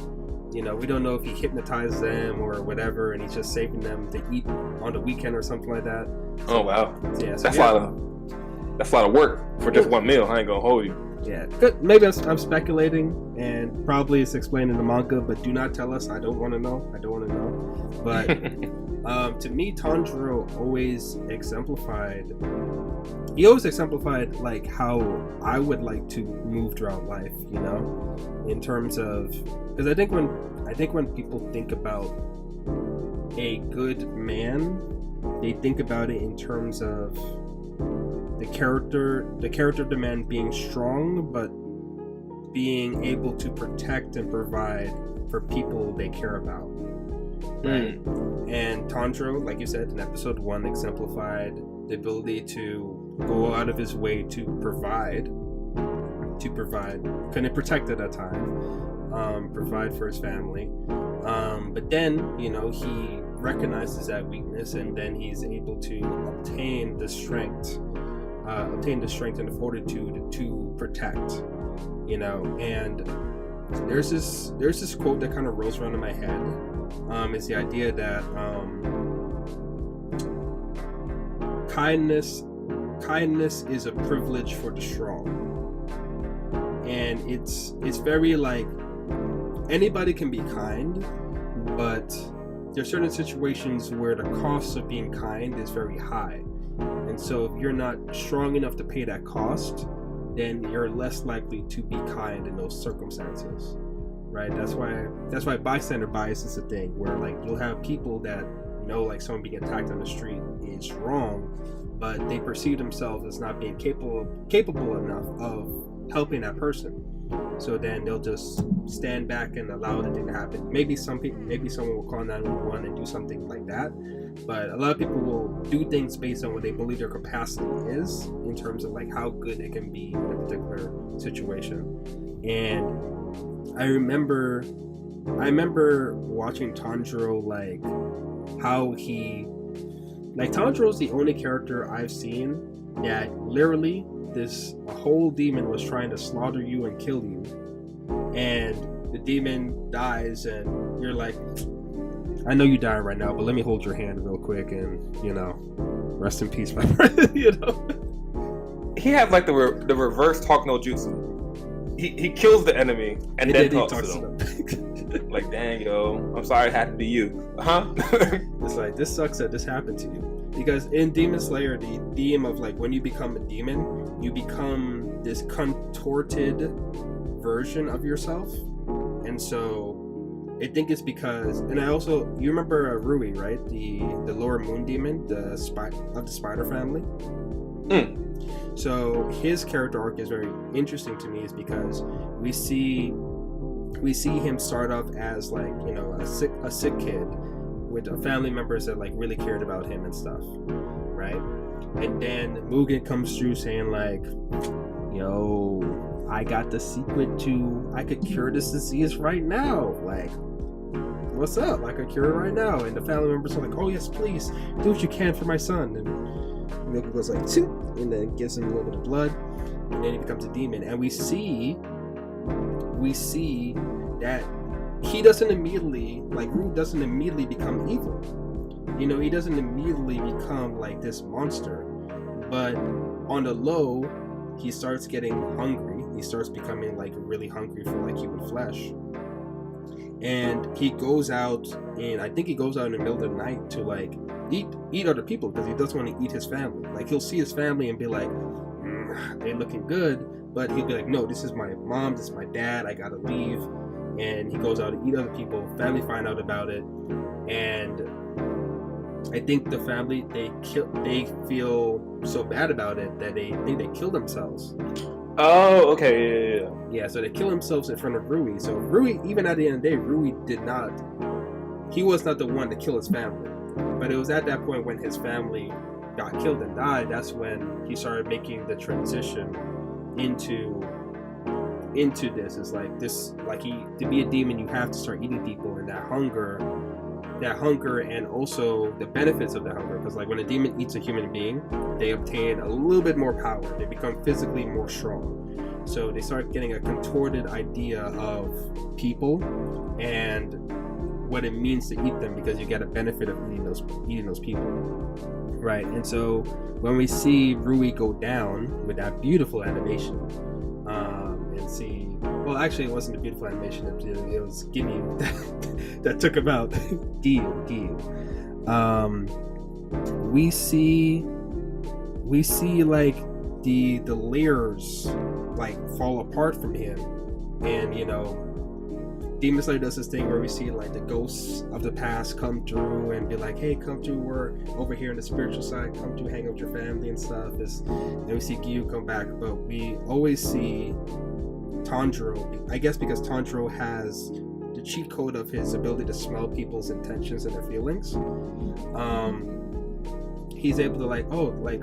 You know, we don't know if he hypnotized them or whatever, and he's just saving them to eat on the weekend or something like that. Oh wow, yeah, so that's a lot of work for just one meal. I ain't gonna hold you. Yeah, good. Maybe I'm speculating, and probably it's explained in the manga, but do not tell us. I don't want to know. But to me, Tanjiro always exemplified like how I would like to move throughout life, you know, in terms of, because I think when people think about a good man, they think about it in terms of the character of the man being strong, but being able to protect and provide for people they care about. Right. And Tanjiro, like you said in episode 1, exemplified the ability to go out of his way to provide, couldn't protect at that time, provide for his family. But then, you know, he recognizes that weakness, and then he's able to obtain the strength and the fortitude to protect, you know. And there's this quote that kind of rolls around in my head. It's the idea that kindness is a privilege for the strong, and it's very like, anybody can be kind, but there's certain situations where the cost of being kind is very high. And so if you're not strong enough to pay that cost, then you're less likely to be kind in those circumstances, right? That's why bystander bias is a thing, where like you'll have people that know like someone being attacked on the street is wrong, but they perceive themselves as not being capable enough of helping that person. So then they'll just stand back and allow the thing to happen. Maybe someone will call 911 and do something like that. But a lot of people will do things based on what they believe their capacity is, in terms of like how good it can be in a particular situation. And I remember watching Tanjiro, like how Tanjiro's the only character I've seen that literally a whole demon was trying to slaughter you and kill you, and the demon dies, and you're like, I know you're dying right now, but let me hold your hand real quick, and, you know, rest in peace, my friend. You know, he had like the reverse talk no jutsu. He kills the enemy and then talks to them. Like, dang, yo, I'm sorry it had to be you. It's like, this sucks that this happened to you. Because in Demon Slayer, the theme of like, when you become a demon, you become this contorted version of yourself. And so I think it's because, and I also, you remember Rui, right? The lower moon demon, of the spider family. So his character arc is very interesting to me, is because we see him start off as like, you know, a sick kid with family members that like really cared about him and stuff, right? And then Mugen comes through saying like, yo, I got the secret I could cure this disease right now. Like, what's up? I could cure it right now. And the family members are like, oh yes, please do what you can for my son. And Mugen goes like, Toot, and then gives him a little bit of blood, and then he becomes a demon. And we see that he doesn't immediately, like, Rue doesn't immediately become evil. You know, he doesn't immediately become like this monster. But on the low, he starts getting hungry. He starts becoming like really hungry for like human flesh. And he goes out, and I think he goes out in the middle of the night to like eat other people, because he doesn't want to eat his family. Like, he'll see his family and be like, they're looking good, but he'll be like, no, this is my mom, this is my dad, I gotta leave. And he goes out to eat other people. Family find out about it, and I think the family, they feel so bad about it that they think they kill themselves. Oh, okay, yeah. Yeah, so they kill themselves in front of Rui. So Rui, even at the end of the day, Rui he was not the one to kill his family, but it was at that point when his family got killed and died. That's when he started making the transition into this. It's like this, like to be a demon, you have to start eating people, and that hunger, and also the benefits of that hunger. Because like when a demon eats a human being, they obtain a little bit more power. They become physically more strong. So they start getting a contorted idea of people and what it means to eat them, because you get a benefit of eating those people, right? And so when we see Rui go down with that beautiful animation, and see, well, actually it wasn't a beautiful animation, it was Ginyu that took him out. Giyu. We see like the layers like fall apart from him, and you know, Demon Slayer does this thing where we see like the ghosts of the past come through and be like, hey, come through, we're over here on the spiritual side, come through, hang out with your family and stuff. And we see Giyu come back, but we always see Tanjiro, I guess because Tanjiro has the cheat code of his ability to smell people's intentions and their feelings. He's able to like, oh, like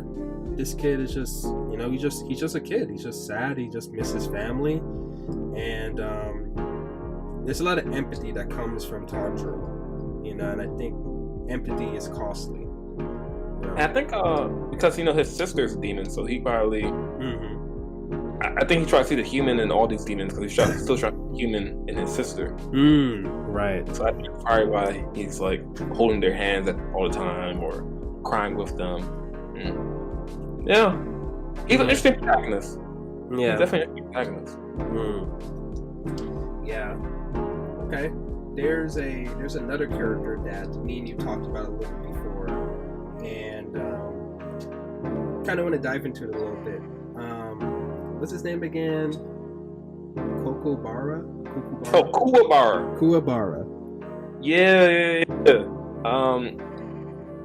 this kid is just, you know, he's just a kid, he's just sad, he just misses family. And there's a lot of empathy that comes from Tanjiro, you know, and I think empathy is costly. You know? I think because, you know, his sister's a demon, so he probably I think he tries to see the human in all these demons, because he's still trying to be human in his sister. Right. So I think that's probably why he's like holding their hands all the time or crying with them. Yeah. He's an interesting protagonist. Yeah. He's definitely an protagonist. Yeah. Okay. There's another character that me and you talked about a little bit before, and kind of want to dive into it a little bit. What's his name again? Kuwabara? Oh, Kuwabara. Kuwabara. Yeah.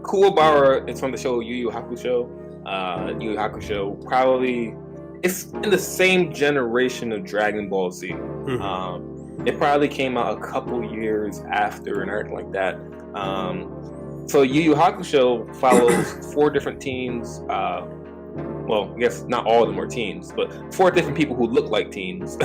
Kuwabara is from the show Yu Yu Hakusho. Yu Yu Hakusho probably it's in the same generation of Dragon Ball Z. It probably came out a couple years after and everything like that. So Yu Yu Hakusho follows 4 different teens. Well, I guess not all of them are teens, but 4 different people who look like teens.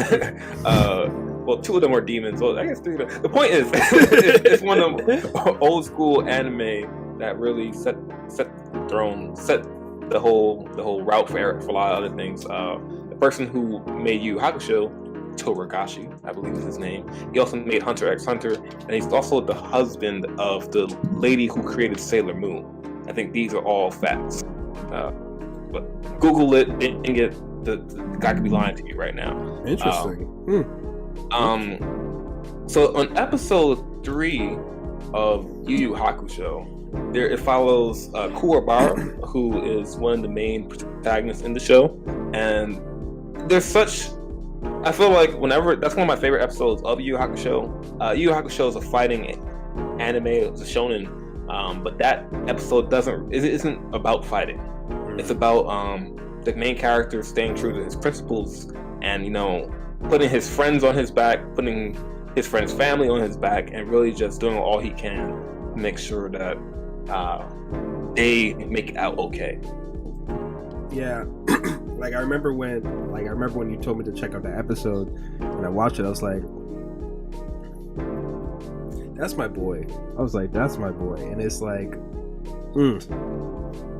Well, 2 of them are demons. Well, I guess 3 of them. The point is, it's one of them old school anime that really set the whole route for a lot of other things. The person who made Yu Yu Hakusho, Toragashi, I believe is his name. He also made Hunter x Hunter, and he's also the husband of the lady who created Sailor Moon. I think these are all facts. But Google it and get the guy could be lying to you right now. Interesting. So on episode 3 of Yu Yu Hakusho, it follows Kuwabara, who is one of the main protagonists in the show, and there's such. I feel like that's one of my favorite episodes of Yu Yu Hakusho. Yu Yu Hakusho is a fighting anime, it's a shonen, but that episode isn't about fighting. It's about the main character staying true to his principles, and you know, putting his friends on his back, putting his friend's family on his back, and really just doing all he can to make sure that they make it out okay. Yeah. Like I remember when you told me to check out that episode, and I watched it, I was like, that's my boy. And it's like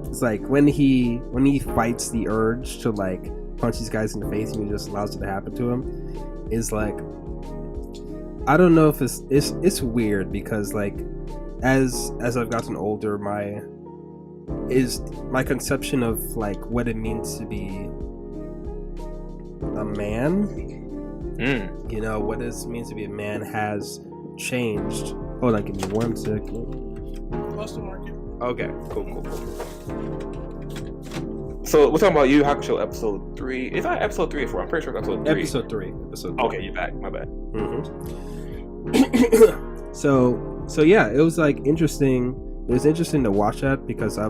it's like when he fights the urge to like punch these guys in the face, and he just allows it to happen to him, is like, I don't know if it's weird, because like as I've gotten older, my conception of like what it means to be a man, you know, what it means to be a man has changed. Hold on, give me 1 second. Postal market. Okay, cool. So we're talking about Yu Yu Hakusho episode 3. Is that episode 3 or 4? I'm pretty sure it's episode 3. Episode 3. Okay, you're back. My bad. So yeah, it was like interesting. It was interesting to watch that, because I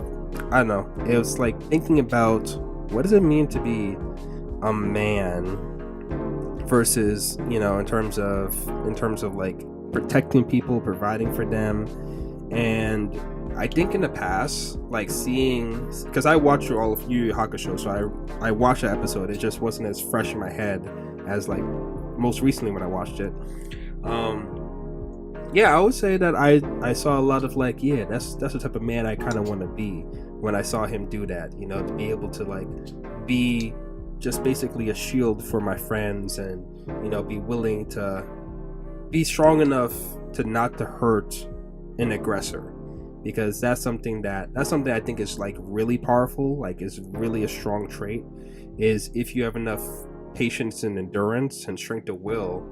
don't know. It was like thinking about what does it mean to be a man versus, you know, in terms of like protecting people, providing for them. And I think in the past, like seeing, because I watched through all of Yu Yu Hakusho, so I watched that episode. It just wasn't as fresh in my head as like most recently when I watched it. Yeah, I would say that I saw a lot of like, yeah, that's the type of man I kind of want to be when I saw him do that, you know, to be able to like be just basically a shield for my friends, and, you know, be willing to be strong enough to not to hurt an aggressor, because that's something I think is like really powerful, like is really a strong trait, is if you have enough patience and endurance and strength of will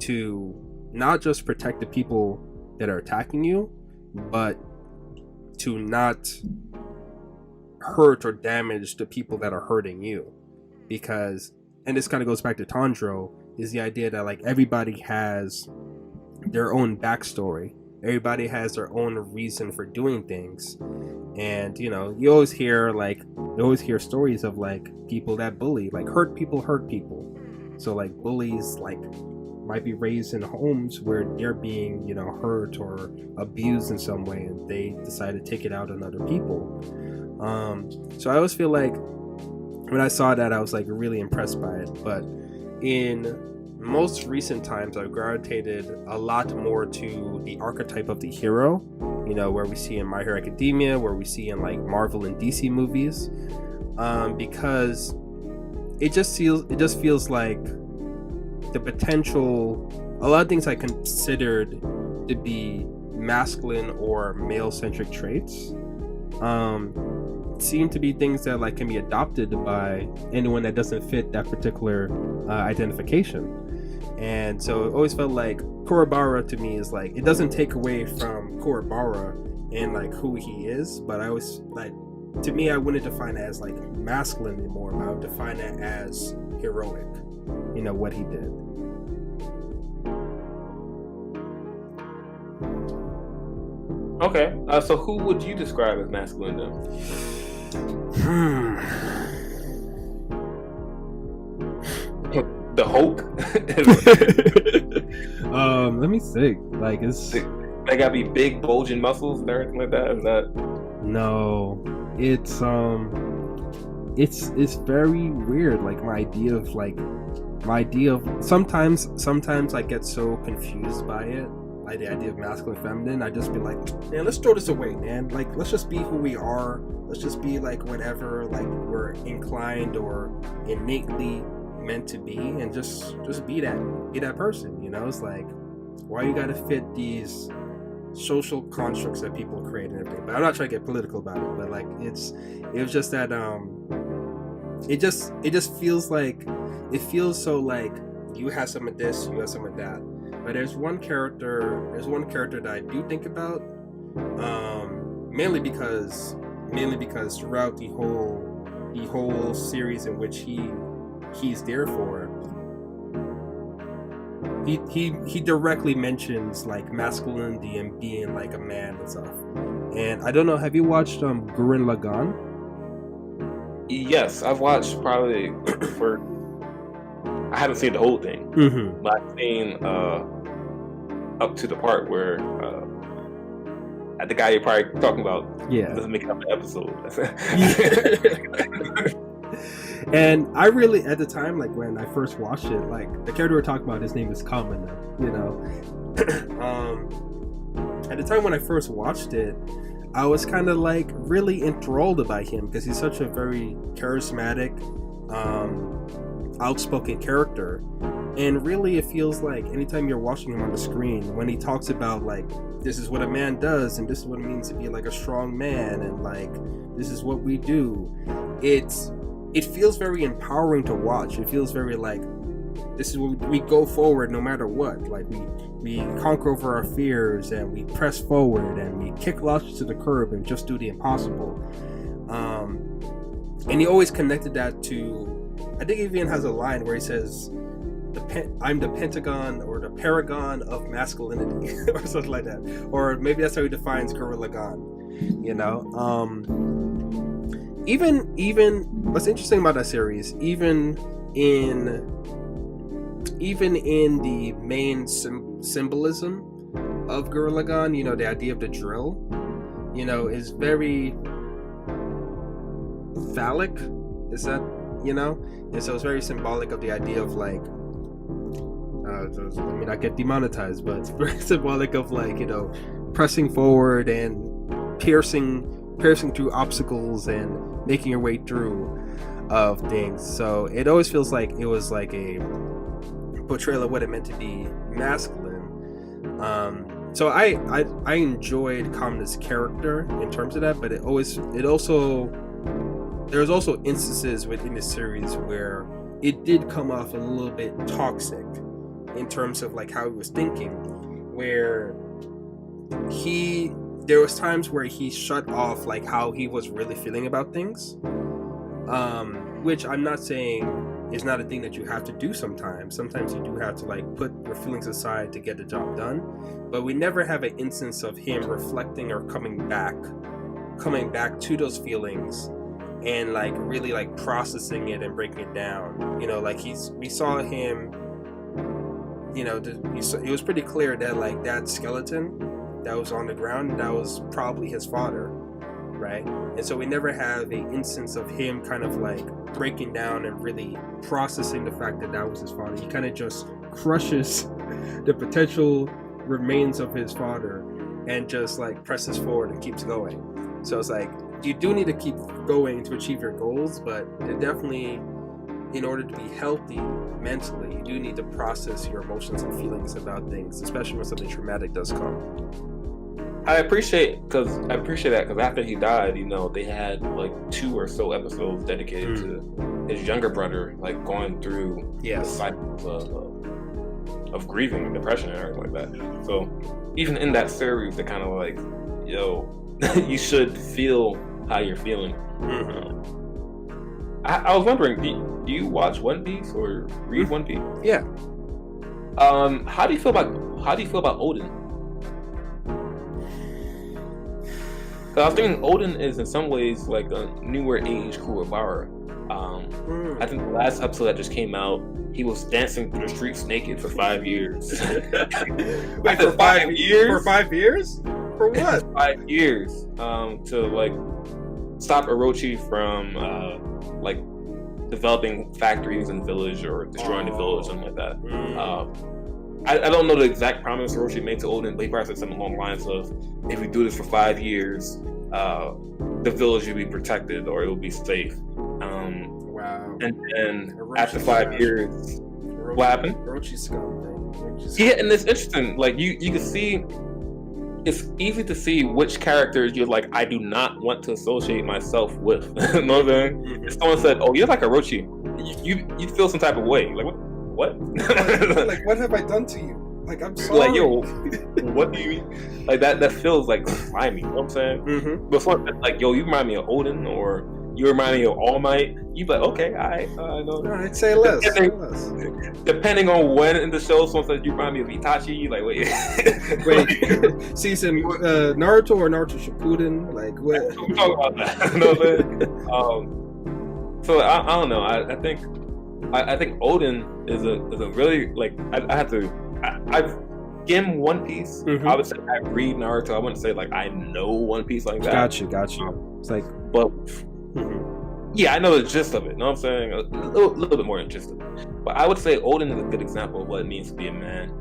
to not just protect the people that are attacking you, but to not hurt or damage the people that are hurting you. Because, and this kind of goes back to Tanjiro, is the idea that like everybody has their own backstory, everybody has their own reason for doing things. And, you know, you always hear stories of like people that bully, like hurt people. So like bullies like might be raised in homes where they're being, you know, hurt or abused in some way, and they decide to take it out on other people. So I always feel like when I saw that, I was like really impressed by it. But in most recent times, I've gravitated a lot more to the archetype of the hero, you know, where we see in My Hero Academia, where we see in like Marvel and DC movies, because it just feels like the potential, a lot of things I considered to be masculine or male-centric traits seem to be things that like can be adopted by anyone that doesn't fit that particular identification. And so it always felt like Kurobara to me is like, it doesn't take away from Kurobara and like who he is, but I always like, to me, I wouldn't define it as like masculine anymore, but I would define it as heroic, you know, what he did. Okay, so who would you describe as masculine then? The Hulk? Let me think. Like, it's they gotta be big, bulging muscles and everything like that. Is that? No, it's very weird. Like my idea of sometimes I get so confused by it. Like the idea of masculine, feminine, I just be like, man, let's throw this away, man. Like, let's just be who we are. Let's just be like whatever, like we're inclined or innately meant to be, and just be that person. You know, it's like, why you gotta fit these social constructs that people create and everything. But I'm not trying to get political about it. But like, it was just that it just feels like, it feels so like you have some of this, you have some of that. But there's one character that I do think about, mainly because throughout the whole series in which he's there for, he directly mentions like masculinity and being like a man and stuff. And I don't know, have you watched Gurren Lagann? Yes, I've watched probably I haven't seen the whole thing, but I've seen up to the part where the guy you're probably talking about doesn't make it up an episode. And I really, at the time, like when I first watched it, like the character we're talking about, his name is Kamina, you know. At the time when I first watched it, I was kind of like really enthralled by him because he's such a very charismatic, outspoken character. And really it feels like anytime you're watching him on the screen, when he talks about like, this is what a man does and this is what it means to be like a strong man, and like this is what we do, it feels very empowering to watch. It feels very like, this is what we go forward no matter what. Like we conquer over our fears and we press forward and we kick losses to the curb and just do the impossible. And he always connected that to, I think he even has a line where he says, I'm the Pentagon or the Paragon of masculinity or something like that. Or maybe that's how he defines Gurren Lagann, you know? Even what's interesting about that series, even in the main symbolism, of Gorilla Gun, you know, the idea of the drill, you know, is very phallic. Is that, you know? And so it's very symbolic of the idea of like, let me not get demonetized, but it's very symbolic of like, you know, pressing forward and piercing through obstacles and making your way through of things. So it always feels like it was like a portrayal of what it meant to be masculine. So I enjoyed Kamna's character in terms of that, but there's also instances within the series where it did come off a little bit toxic in terms of like how he was thinking, where there was times where he shut off like how he was really feeling about things, which I'm not saying is not a thing that you have to do sometimes. Sometimes you do have to like put your feelings aside to get the job done, but we never have an instance of him reflecting or coming back to those feelings and like really like processing it and breaking it down. You know, like we saw him, you know, it was pretty clear that like that skeleton that was on the ground, that was probably his father, right? And so we never have an instance of him kind of like breaking down and really processing the fact that that was his father. He kind of just crushes the potential remains of his father and just like presses forward and keeps going. So it's like, you do need to keep going to achieve your goals, but it definitely, in order to be healthy mentally, you do need to process your emotions and feelings about things, especially when something traumatic does come. I appreciate that because after he died, you know, they had like 2 or so episodes dedicated to his younger brother, like going through the cycles of grieving and depression and everything like that. So even in that series, they're kind of like, yo, you should feel how you're feeling. I was wondering, do you watch One Piece or read One Piece? Yeah. How do you feel about Odin? Because I was thinking Odin is in some ways like a newer age Kuwabara. I think the last episode that just came out, he was dancing through the streets naked for 5 years. Wait, for 5 years? For 5 years? For what? 5 years. To like stop Orochi from like developing factories in the village or destroying the village, something like that. I don't know the exact promise Orochi made to Odin, but he probably said something along the lines of, if we do this for 5 years, the village will be protected or it will be safe. Wow. And then after 5 years, what happened? Orochi's scum, bro. Yeah, and it's interesting. Like you can see, it's easy to see which characters you're like, I do not want to associate myself with. You know what I'm saying? If someone said, "Oh, you're like Orochi," you feel some type of way. Like what? Like what have I done to you? Like I'm sorry. Like yo, what do you mean? Like that feels like slimy. You know what I'm saying? Before like yo, you remind me of Odin or you remind me of All Might. You be like, okay, I know. No, I'd say less. Depending on when in the show someone says you remind me of Itachi, you like wait, season Naruto or Naruto Shippuden? Like what? We're talking about that. You know what I'm saying? So I don't know. I think Odin is a really like I've skim One Piece. I would say I read Naruto. I wouldn't say like I know One Piece like that. Got you. It's like, but yeah, I know the gist of it. You know what I'm saying? A little bit more than gist of it. But I would say Odin is a good example of what it means to be a man.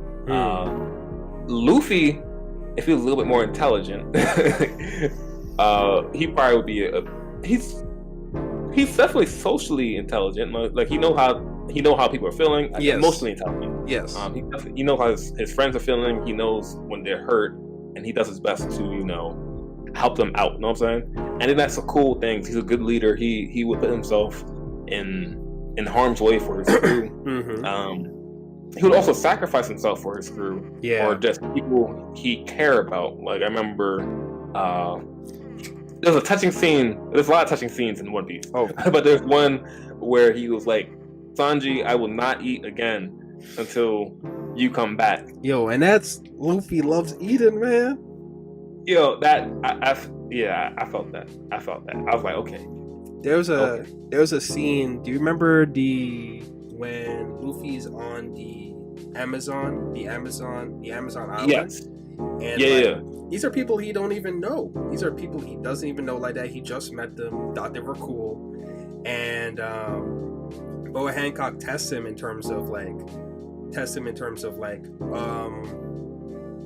Luffy, if he was a little bit more intelligent, he probably would be he's definitely socially intelligent. Like he know how people are feeling. Yes. Emotionally intelligent. Yes. He knows how his friends are feeling. He knows when they're hurt, and he does his best to help them out. You know what I'm saying? And then that's a cool thing. He's a good leader. He would put himself in harm's way for his crew. He would also sacrifice himself for his crew, or just people he care about. Like I remember, there's a touching scene. There's a lot of touching scenes in One Piece. But there's one where he was like, "Sanji, I will not eat again until you come back." Yo, and that's Luffy loves eating, man. Yo, that I felt that. I was like, okay. There was a scene. Do you remember when Luffy's on the Amazon island? Yes. And these are people he don't even know. These are people he doesn't even know like that. He just met them, thought they were cool, and Boa Hancock tests him in terms of like,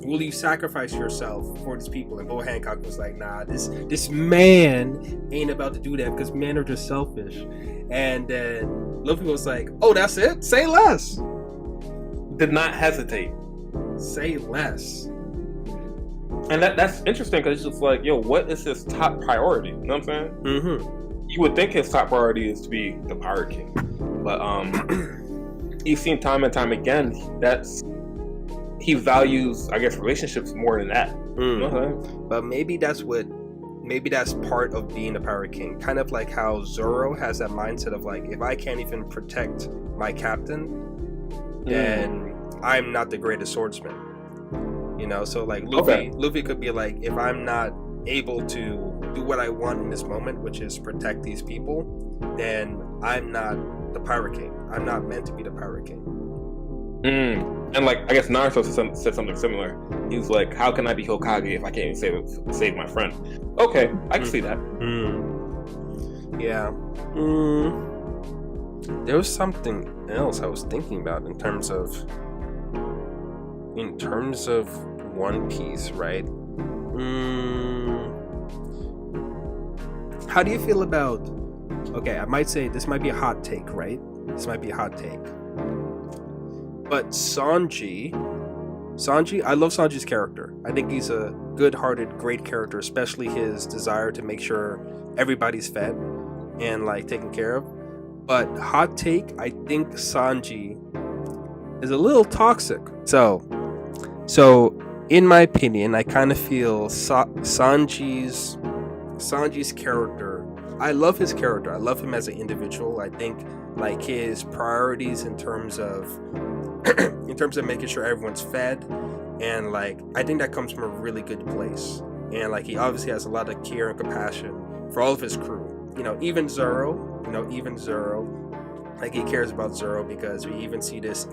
will you sacrifice yourself for these people? And Boa Hancock was like, nah, this man ain't about to do that because men are just selfish. And then Luffy was like, oh, that's it? Say less. Did not hesitate. Say less. And that's interesting because it's just like, yo, what is his top priority? You know what I'm saying? Mm-hmm. You would think his top priority is to be the Pirate King. But you've seen time and time again he values, I guess, relationships more than that. You know what I'm saying? But maybe that's part of being a Pirate King. Kind of like how Zoro has that mindset of like, if I can't even protect my captain, then I'm not the greatest swordsman. You know, so like Luffy could be like, if I'm not able to do what I want in this moment, which is protect these people, then I'm not the Pirate King. I'm not meant to be the Pirate King. And like, I guess Naruto said something similar. He was like, how can I be Hokage if I can't even save my friend? Okay, I can see that. Yeah. There was something else I was thinking about in terms of One Piece, right? How do you feel about, okay, I might say this might be a hot take, right? This might be a hot take. But Sanji, I love Sanji's character. I think he's a good-hearted, great character, especially his desire to make sure everybody's fed and like taken care of. But hot take, I think Sanji is a little toxic. So in my opinion, I kind of feel Sanji's character. I love his character. I love him as an individual. I think like his priorities in terms of making sure everyone's fed, and like I think that comes from a really good place. And like he obviously has a lot of care and compassion for all of his crew. Even Zoro. Like he cares about Zoro, because we see this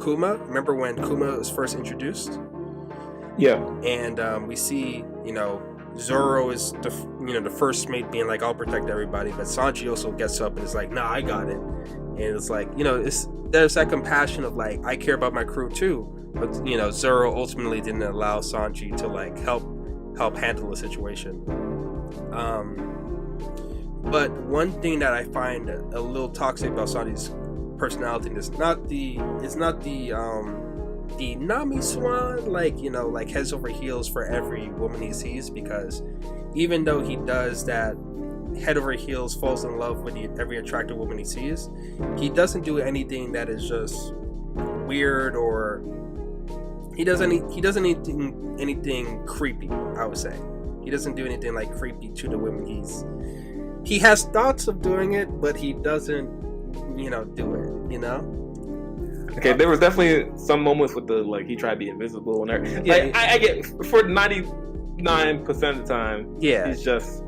Kuma. Remember when Kuma was first introduced? Yeah. And we see, Zoro is the first mate being like, I'll protect everybody, but Sanji also gets up and is like, nah, I got it. And it's like, there's that compassion of like, I care about my crew too. But Zoro ultimately didn't allow Sanji to like help handle the situation. But one thing that I find a little toxic about Sanji's personality is not the Nami Swan, like heads over heels for every woman he sees, because even though he does that, head over heels, falls in love with every attractive woman he sees, he doesn't do anything that is just weird, or he doesn't anything creepy. I would say he doesn't do anything like creepy to the women he has thoughts of doing it, but he doesn't do it. Okay, there was definitely some moments with the like he tried to be invisible and everything. Yeah, like, I get for 99% of the time. Yeah, he's just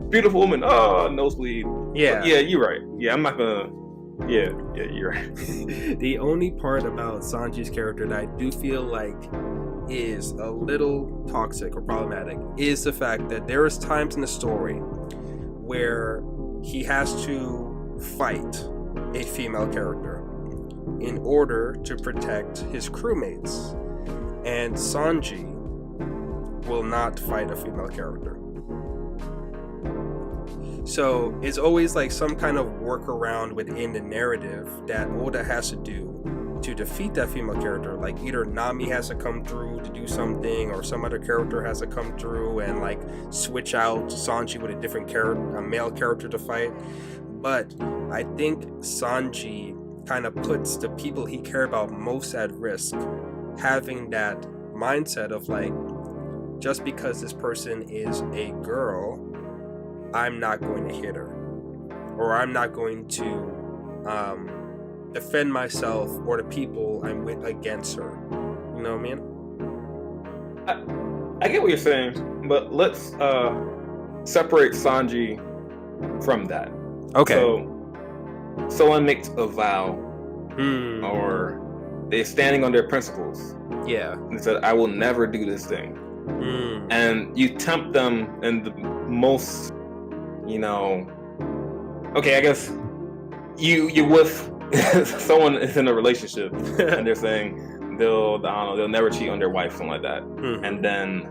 beautiful woman. Oh, nosebleed. Yeah, but yeah, you're right. Yeah, I'm not gonna. Yeah, you're right. The only part about Sanji's character that I do feel like is a little toxic or problematic is the fact that there is times in the story where he has to fight a female character in order to protect his crewmates, and Sanji will not fight a female character. So it's always like some kind of workaround within the narrative that Oda has to do to defeat that female character. Like either Nami has to come through to do something, or some other character has to come through and like switch out Sanji with a different character, a male character to fight. But I think Sanji kind of puts the people he care about most at risk, having that mindset of like, just because this person is a girl, I'm not going to hit her, or I'm not going to defend myself or the people I'm with against her. You know what I mean? I get what you're saying, but let's separate Sanji from that. Okay. So someone makes a vow or they're standing on their principles. Yeah. And said, I will never do this thing. And you tempt them in the most, okay, I guess you with someone is in a relationship and they're saying they'll never cheat on their wife, something like that. And then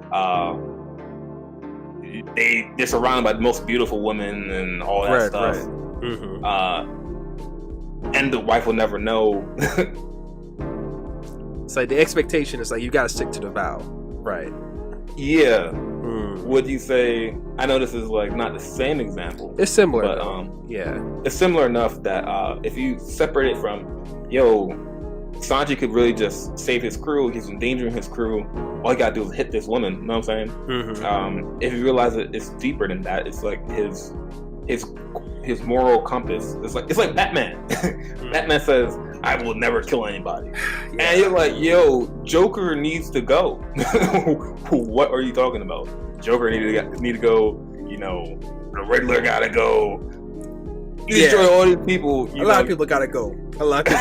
they're surrounded by the most beautiful women and all that stuff. And the wife will never know. It's like the expectation is like you gotta stick to the vow, right? Yeah. Would you say? I know this is like not the same example. It's similar, but yeah, it's similar enough that if you separate it from, Sanji could really just save his crew. He's endangering his crew. All he gotta do is hit this woman. You know what I'm saying? If you realize that it's deeper than that, it's like his moral compass. It's like Batman. Batman says, I will never kill anybody. Yeah. And you're like, Joker needs to go. What are you talking about? Joker need to go. The Riddler gotta go. Destroy all these people. A lot of people gotta go. A lot of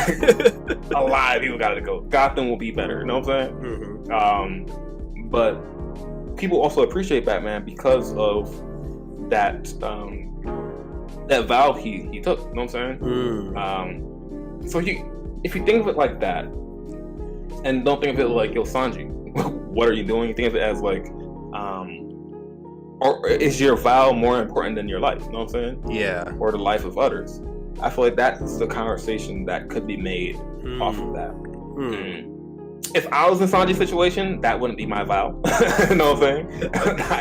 people gotta go. Gotham will be better. You know what I'm saying? But people also appreciate Batman because of that that vow he took. You know what I'm saying? So if you think of it like that, and don't think of it like, Sanji, what are you doing? You think of it as like, or is your vow more important than your life? You know what I'm saying? Yeah. Or the life of others? I feel like that's the conversation that could be made off of that. If I was in Sanji's situation, that wouldn't be my vow. You know what I'm saying?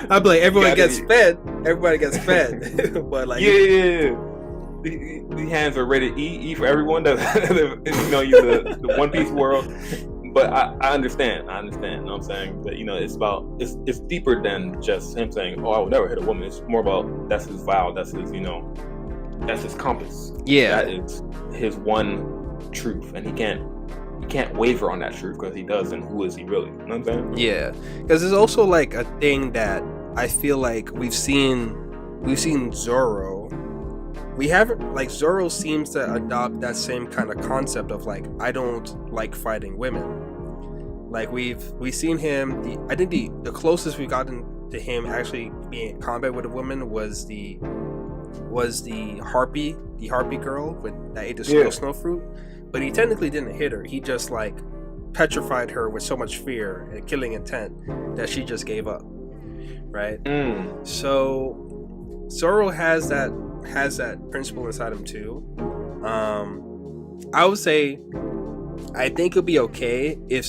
I'd be like, everybody gets fed. Everybody gets fed. But like, yeah. The hands are rated E for everyone. That the One Piece world. But I understand. You know what I'm saying? That it's deeper than just him saying, "Oh, I will never hit a woman." It's more about that's his vow. That's his that's his compass. Yeah, that is his one truth, and he can't waver on that truth because he does. And who is he really? You know what I'm saying? Yeah, because there's also like a thing that I feel like we've seen Zoro. We haven't, like, Zoro seems to adopt that same kind of concept of like, I don't like fighting women. Like we've seen him. I think the closest we've gotten to him actually being in combat with a woman was the harpy girl that ate the snow fruit. But he technically didn't hit her. He just like petrified her with so much fear and killing intent that she just gave up. Right. So Zoro has that principle inside him too. I would say I think it'd be okay if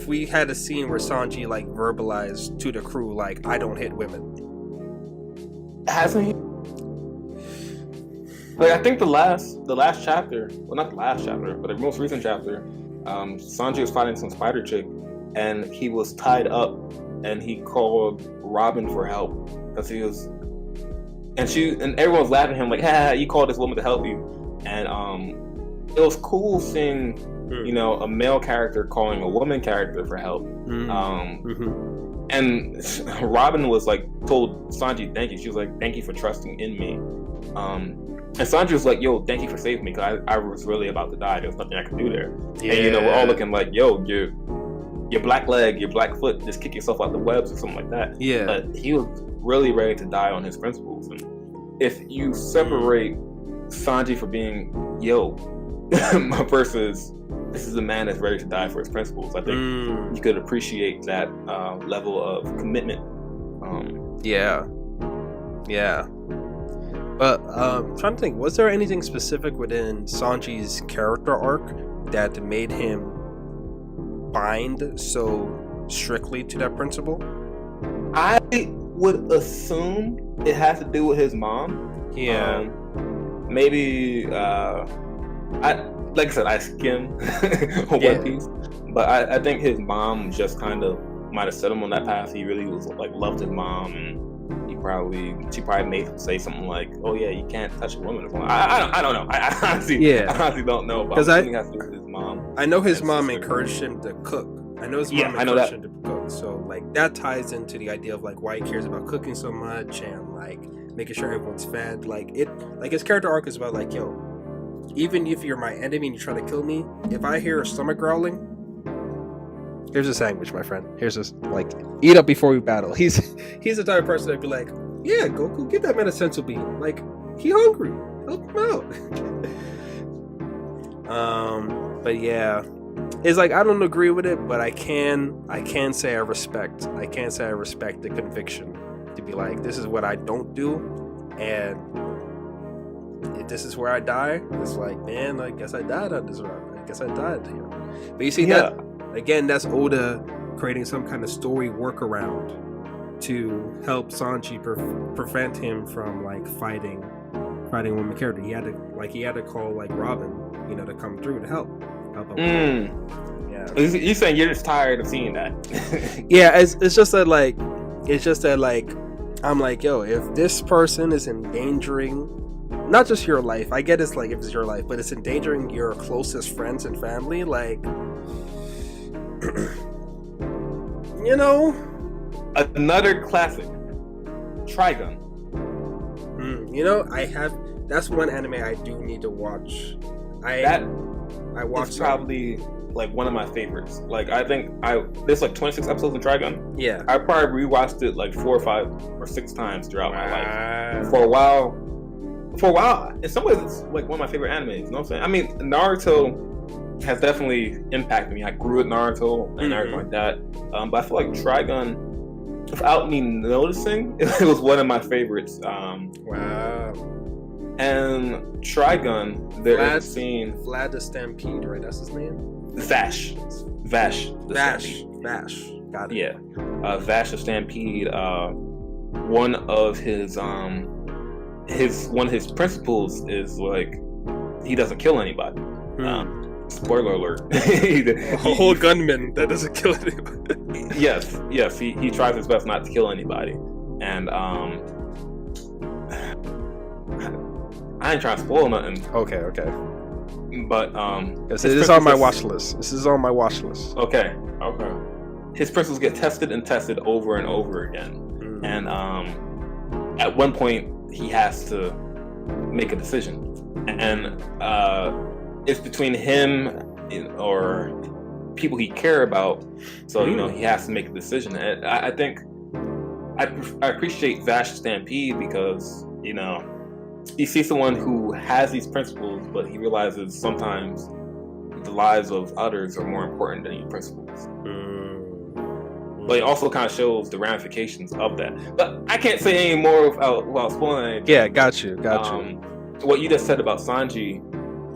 we had a scene where Sanji like verbalized to the crew like, I don't hit women. Hasn't he? Like, I think the last chapter, well, not the last chapter, but the most recent chapter, Sanji was fighting some spider chick, and he was tied up, and he called Robin for help because he was, and everyone was laughing at him like, "Ha, you called this woman to help you," and it was cool seeing, a male character calling a woman character for help. And Robin was like, told Sanji thank you. She was like, "Thank you for trusting in me." And Sanji was like, "Yo, thank you for saving me, because I was really about to die. There was nothing I could do there." Yeah. And we're all looking like, "Yo, your black leg, your black foot, just kick yourself out the webs," or something like that. Yeah. But he was really ready to die on his principles. And if you separate Sanji for being versus this is a man that's ready to die for his principles, I think you could appreciate that level of commitment. Yeah. But I'm trying to think, was there anything specific within Sanji's character arc that made him bind so strictly to that principle? I would assume it has to do with his mom. Yeah. Maybe like I said, I skim One Piece, but I think his mom just kind of might have set him on that path. He really was like loved his mom, and she probably made him say something like, "Oh yeah, you can't touch a woman." Or something. I don't know. I honestly don't know. But I think it has to do with his mom. I know his mom encouraged him to cook. I know his mom encouraged him to cook. So like that ties into the idea of like why he cares about cooking so much and like making sure everyone's fed. Like his character arc is about like, even if you're my enemy and you try to kill me, if I hear a stomach growling, here's a sandwich, my friend. Here's this, like, eat up before we battle. He's the type of person that'd be like, yeah, Goku, give that man a sensu bean. Like, he hungry. Help him out. But yeah, it's like I don't agree with it, but I can say I respect the conviction to be like, this is what I don't do, and if this is where I die, it's like, man, I guess I died on this road. I guess I died here. But you see that again, that's Oda creating some kind of story workaround to help Sanji prevent him from like fighting one character. He had to call like Robin, to come through to help him. Yeah. You saying you're just tired of seeing that? Yeah, it's just that I'm like, yo, if this person is endangering not just your life, I get it's like if it's your life, but it's endangering your closest friends and family, like Another classic, Trigun. That's one anime I do need to watch. I watched it's probably like one of my favorites. Like I think there's like 26 episodes in Trigun. Yeah, I probably rewatched it like 4 or 5 or 6 times throughout my life. For a while, in some ways, it's like one of my favorite animes. You know what I'm saying? I mean, Naruto has definitely impacted me. I grew with Naruto and everything like that. But I feel like Trigun, without me noticing, it was one of my favorites. Wow. And Trigun, there's a scene. Vlad the Stampede, right? That's his name. Vash. Vash. Got it. Yeah. Vash the Stampede. One of his principles is like he doesn't kill anybody. Spoiler alert. A whole gunman that doesn't kill anybody. Yes. He tries his best not to kill anybody. And I ain't trying to spoil nothing. Okay. But this is on my watch list. Okay. His principles get tested over and over again. And at one point he has to make a decision. And it's between him or people he care about. So, he has to make a decision. And I think I appreciate Vash Stampede because, you see someone who has these principles, but he realizes sometimes the lives of others are more important than your principles. But it also kind of shows the ramifications of that. But I can't say any more without spoiling anything. Yeah, got you. What you just said about Sanji,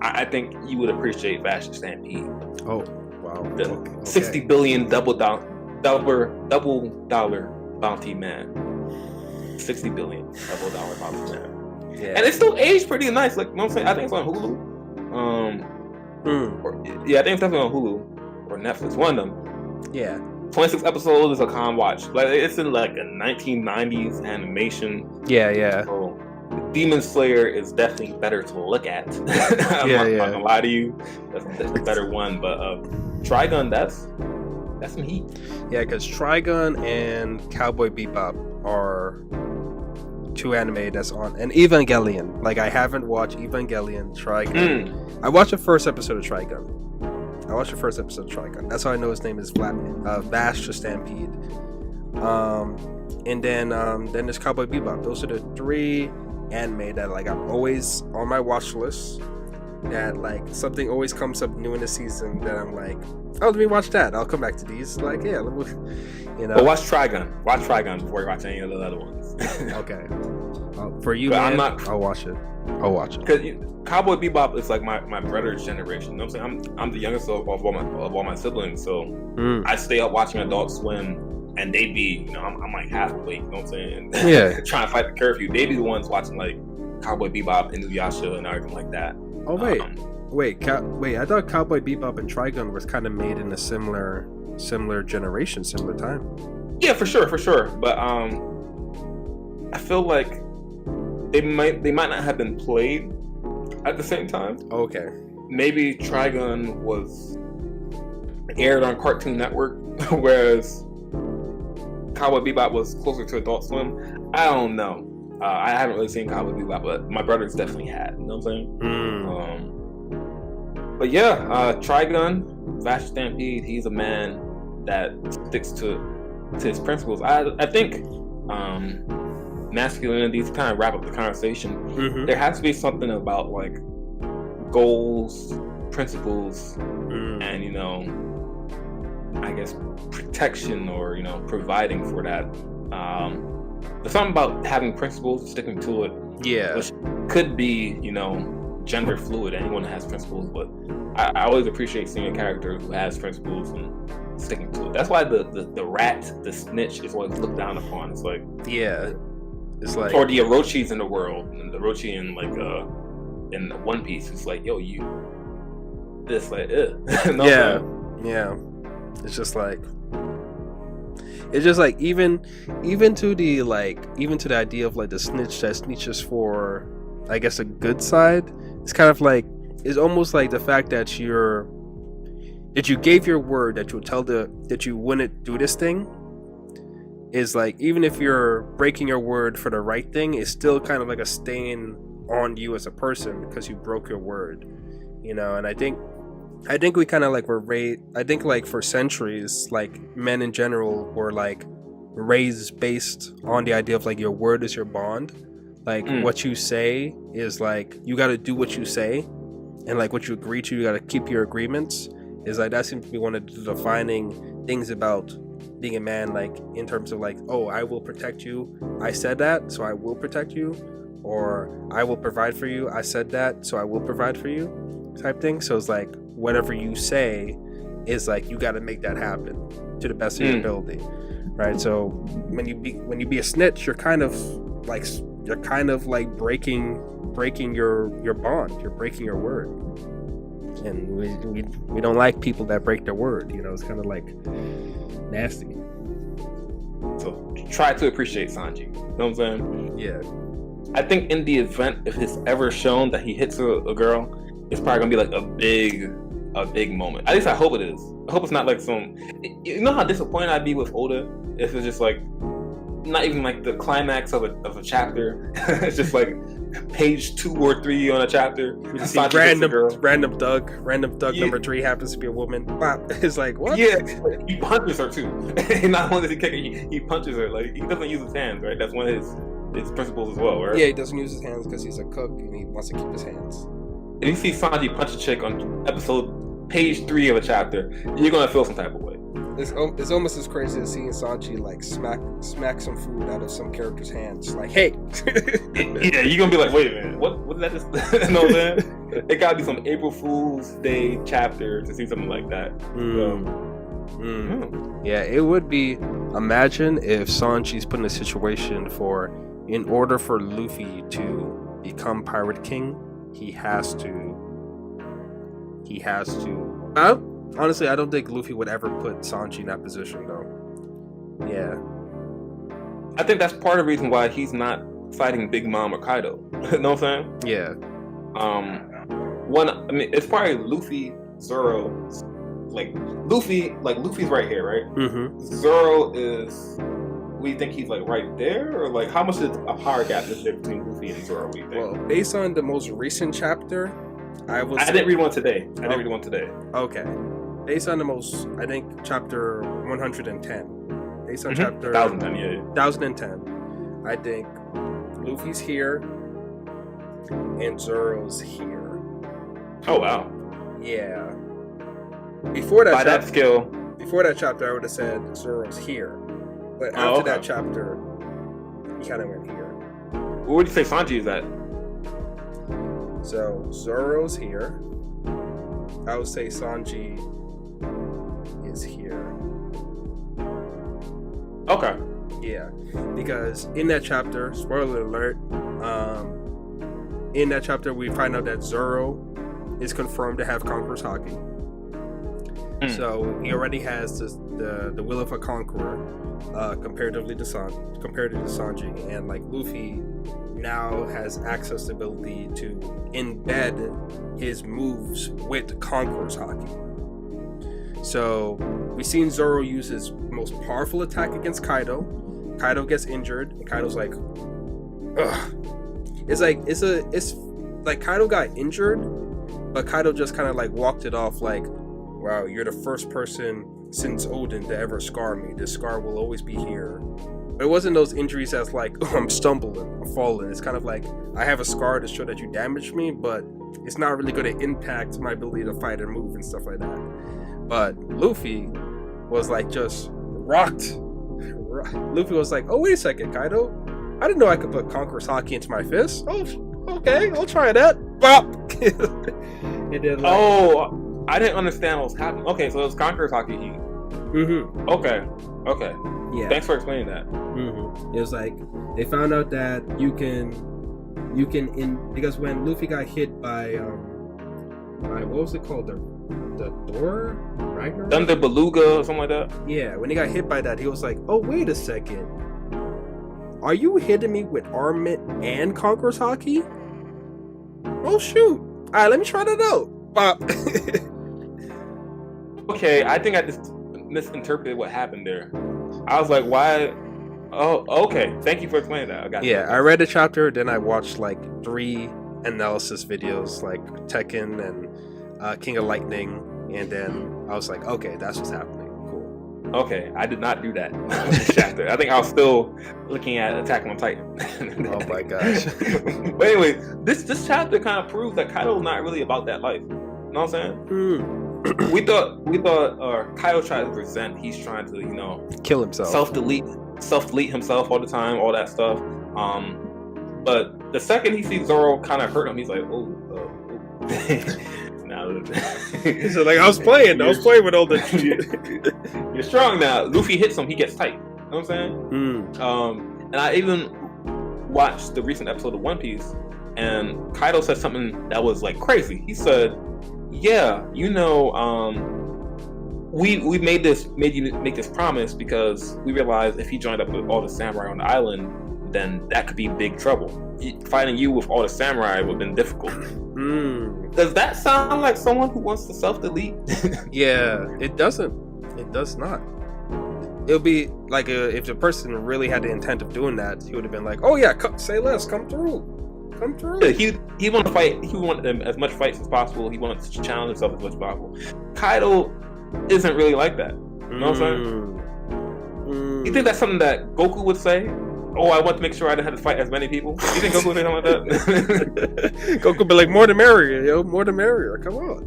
I think you would appreciate Vash Stampede. Oh, wow. The 60 billion double dollar bounty man. 60 billion double dollar bounty man. Yeah. And it still aged pretty nice. Like, you know what I'm saying? I think it's on Hulu. I think it's definitely on Hulu or Netflix. One of them. Yeah. 26 episodes is a calm watch. Like, it's in like a 1990s animation. Yeah. So, Demon Slayer is definitely better to look at. I'm not gonna lie to you. That's the better one. But Trigun, that's some heat. Yeah, because Trigun and Cowboy Bebop are two anime that's on, and Evangelion. Like, I haven't watched Evangelion. Trigun. I watched the first episode of Trigun. That's how I know his name is Vash the Stampede. And then there's Cowboy Bebop. Those are the 3 anime that like I'm always on my watch list. That like something always comes up new in the season that I'm like, oh, let me watch that. I'll come back to these. Like, yeah, But watch Trigun. Watch Trigun before you watch any of the other ones. Okay. For you, man, I'll watch it. Because Cowboy Bebop is like my brother's generation. You know what I'm saying? I'm the youngest of all my siblings, so I stay up watching Adult Swim, and they be, I'm like half awake. You know what I'm saying? Yeah. Trying to fight the curfew. They be the ones watching like Cowboy Bebop, Inuyasha, and everything like that. Oh wait, I thought Cowboy Bebop and Trigun was kind of made in a similar generation, similar time. Yeah, for sure. But I feel like they might not have been played at the same time. Okay. Maybe Trigun was aired on Cartoon Network, whereas Cowboy Bebop was closer to Adult Swim. I don't know. I haven't really seen Cowboy Bebop, but my brothers definitely had. You know what I'm saying? But yeah, Trigun, Vash Stampede, he's a man that sticks to his principles. I think masculinity, to kind of wrap up the conversation, there has to be something about like goals, principles, and I guess protection or providing for that. There's something about having principles, sticking to it. Yeah, which could be gender fluid. Anyone has principles, but I always appreciate seeing a character who has principles and sticking to it. That's why the rat, the snitch, is always looked down upon. It's like, yeah, it's like, or the Orochis in the world, and the Orochi in like in One Piece. It's like, yo, you this like, no, yeah. It's just like even to the idea of like the snitch that snitches for, I guess, a good side. It's kind of like, it's almost like the fact that you gave your word that you would that you wouldn't do this thing, is like, even if you're breaking your word for the right thing, it's still kind of like a stain on you as a person because you broke your word, and I think we kind of like were raised, I think like for centuries, like men in general were like raised based on the idea of like your word is your bond. Like what you say is like, you got to do what you say, and like what you agree to, you got to keep your agreements. Is like, that seems to be one of the defining things about being a man, like in terms of like, oh, I will protect you, I said that, so I will protect you, or I will provide for you, I said that, so I will provide for you, type thing. So it's like, whatever you say is like, you got to make that happen to the best of your ability, right? So when you be a snitch, you're kind of like breaking your bond, you're breaking your word, and we don't like people that break their word. It's kind of like nasty. So try to appreciate Sanji. You know what I'm saying? Yeah. I think in the event, if it's ever shown that he hits a girl, it's probably gonna be like a big moment. At least I hope it is. I hope it's not like some. You know how disappointed I'd be with Oda if it's just like not even like the climax of a chapter. It's just like page 2 or 3 on a chapter. Random Doug number 3 happens to be a woman. Wow. It's like, what? Yeah, he punches her too. Not only does he kick her, he punches her. Like, he doesn't use his hands, right? That's one of his principles as well, right? Yeah, he doesn't use his hands because he's a cook and he wants to keep his hands. If you see Sanji punch a chick on page 3 of a chapter, you're gonna feel some type of way. It's almost as crazy as seeing Sanji like smack some food out of some character's hands. Like, hey. Yeah, you're gonna be like, wait a minute, what did that just? You know what I'm saying? It gotta be some April Fool's Day chapter to see something like that. Yeah, it would be. Imagine if Sanji's put in a situation in order for Luffy to become Pirate King, he has to. Honestly, I don't think Luffy would ever put Sanji in that position, though. Yeah. I think that's part of the reason why he's not fighting Big Mom or Kaido. You know what I'm saying? Yeah. It's probably Luffy, Zoro. Luffy's right here, right? Mm-hmm. Zoro is. We think he's like right there, or like how much is a power gap is there between Luffy and Zoro? We think. Well, based on the most recent chapter, I didn't read one today. Okay. Based on the most, I think, chapter 110. Based on chapter 1010, yeah. 1010, I think Luffy's here and Zoro's here. Oh wow. Yeah. Before that chapter, I would have said Zoro's here. But after that chapter, he kind of went here. Where would you say Sanji is at? So Zoro's here. I would say Sanji is here. Okay. Yeah, because in that chapter, spoiler alert, in that chapter we find out that Zoro is confirmed to have Conqueror's Haki. So he already has the will of a conqueror, comparatively to Sanji, and like Luffy now has access to the ability to embed his moves with Conqueror's Haki. So we've seen Zoro use his most powerful attack against Kaido. Kaido gets injured, and Kaido's like, ugh. It's like Kaido got injured, but Kaido just kind of like walked it off like, wow, you're the first person since Odin to ever scar me. This scar will always be here. But it wasn't those injuries that's like, oh, I'm stumbling, I'm falling. It's kind of like, I have a scar to show that you damaged me, but it's not really going to impact my ability to fight and move and stuff like that. But Luffy was like just rocked. Luffy was like, oh, wait a second, Kaido. I didn't know I could put Conqueror's Haki into my fist. Oh, okay, I'll try that. Bop! And then, like, oh, I didn't understand what was happening. Okay, so it was Conqueror's Haki heat. Mm-hmm. Okay. Yeah. Thanks for explaining that. Mm-hmm. It was like, they found out that you can because when Luffy got hit by what was it called? The door? Ragnarok? Thunder Beluga or something like that? Yeah, when he got hit by that, he was like, oh, wait a second. Are you hitting me with armament and Conqueror's Haki? Oh, shoot. Alright, let me try that out. Bop. Okay, I think I just misinterpreted what happened there. I was like, why? Oh, okay. Thank you for explaining that. I got I read the chapter, then I watched like 3 analysis videos, like Tekken and King of Lightning, and then I was like, okay, that's what's happening. Cool. Okay, I did not do that this chapter. I think I was still looking at Attack on Titan. Oh my gosh. But anyway, this chapter kind of proves that Kaido's not really about that life. You know what I'm saying? We thought Kaido tried to present he's trying to, Kill himself. self-delete himself all the time, all that stuff. But the second he sees Zoro kind of hurt him, he's like, oh. Now, He's like, I was playing with all the You're strong now. Luffy hits him, he gets tight. You know what I'm saying? And I even watched the recent episode of One Piece, and Kaido said something that was like crazy. He said, yeah, we made you make this promise because we realized if he joined up with all the samurai on the island, then that could be big trouble. Fighting you with all the samurai would have been difficult. Does that sound like someone who wants to self-delete? Yeah, it doesn't. It does not. It would be like if the person really had the intent of doing that, he would have been like, oh yeah, say less, come through. Yeah, he wanted to fight. He wanted as much fights as possible. He wanted to challenge himself as much as possible. Kaido isn't really like that. You know what I'm saying? You think that's something that Goku would say? Oh, I want to make sure I didn't have to fight as many people. You think Goku would say something like that? Goku would be like, more the merrier, yo, more the merrier. Come on.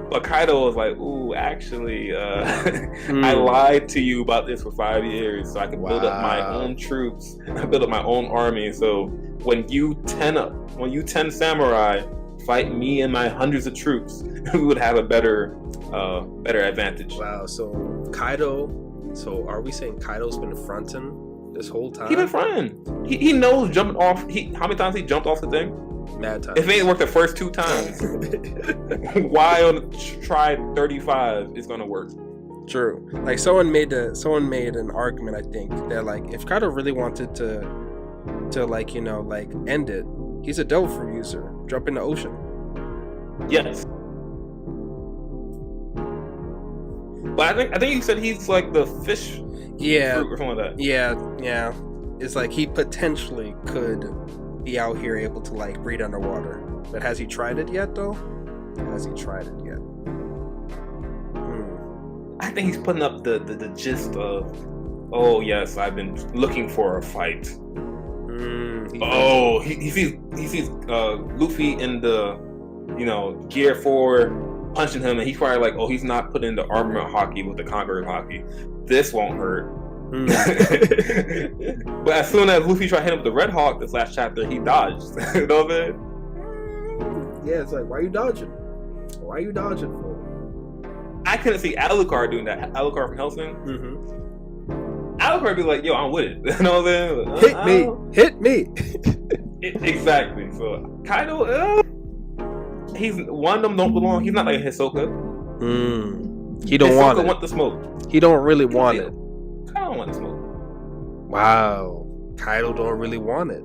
But Kaido was like, ooh, actually, I lied to you about this for 5 years so I could build up my own troops, build up my own army. So when you 10 samurai fight me and my hundreds of troops, we would have a better advantage. Wow, so are we saying Kaido's been fronting this whole time? He's been fronting. He knows jumping off. How many times he jumped off the thing? Mad times. If it ain't worked the first 2 times, why on try 35 is gonna work? True. Like someone made an argument, I think, that like if Kaido really wanted to like end it, he's a devil fruit user. Jump in the ocean. Yes. But I think you said he's like the fish. Yeah. Fruit or something like that. Yeah. It's like he potentially could be out here able to like breathe underwater. But has he tried it yet though? I think he's putting up the gist of, oh yes, I've been looking for a fight. He sees Luffy in the Gear 4 punching him, and he's probably like, oh, he's not putting the armament Haki with the Conqueror Haki. This won't hurt. But as soon as Luffy tried to hit him with the Red Hawk this last chapter, he dodged. You know what I mean? Yeah, it's like, why are you dodging? Why are you dodging for? I couldn't see Alucard doing that. Alucard from Hellsing. Alucard be like, yo, I'm with it. You know what I'm saying? Hit me. Exactly. So Kaido, he's one of them don't belong. He's not like a Hisoka. He don't Hisoka want the smoke. He don't really want it. Kaido don't want the smoke. Wow. Kaido don't really want it.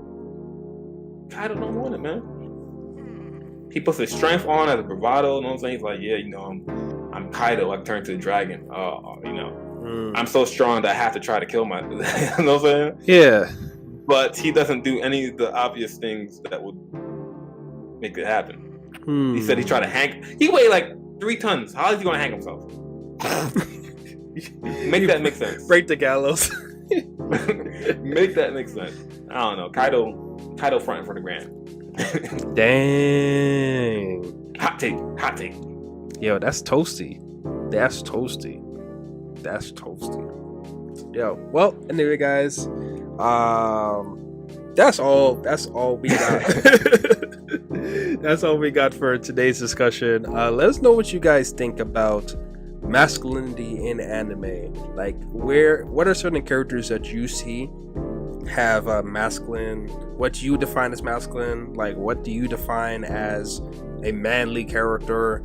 Kaido don't want it, man. He puts his strength on as a bravado. You know what I'm saying? He's like, yeah, I'm Kaido. I turned to a dragon. I'm so strong that I have to try to kill my. You know what I'm saying? Yeah. But he doesn't do any of the obvious things that would make it happen. He said he tried to hang. He weighed like 3 tons. How is he gonna hang himself? Make that make sense. Break the gallows. Make that make sense. I don't know. Kaido fronting for the grand. Dang. Hot take. Hot take. Yo, that's toasty. That's toasty. That's toasty. Yo, well, anyway, guys, that's all we got. That's all we got for today's discussion. Let us know what you guys think about masculinity in anime. Like, what are certain characters that you see have masculine? What do you define as masculine? Like, what do you define as a manly character?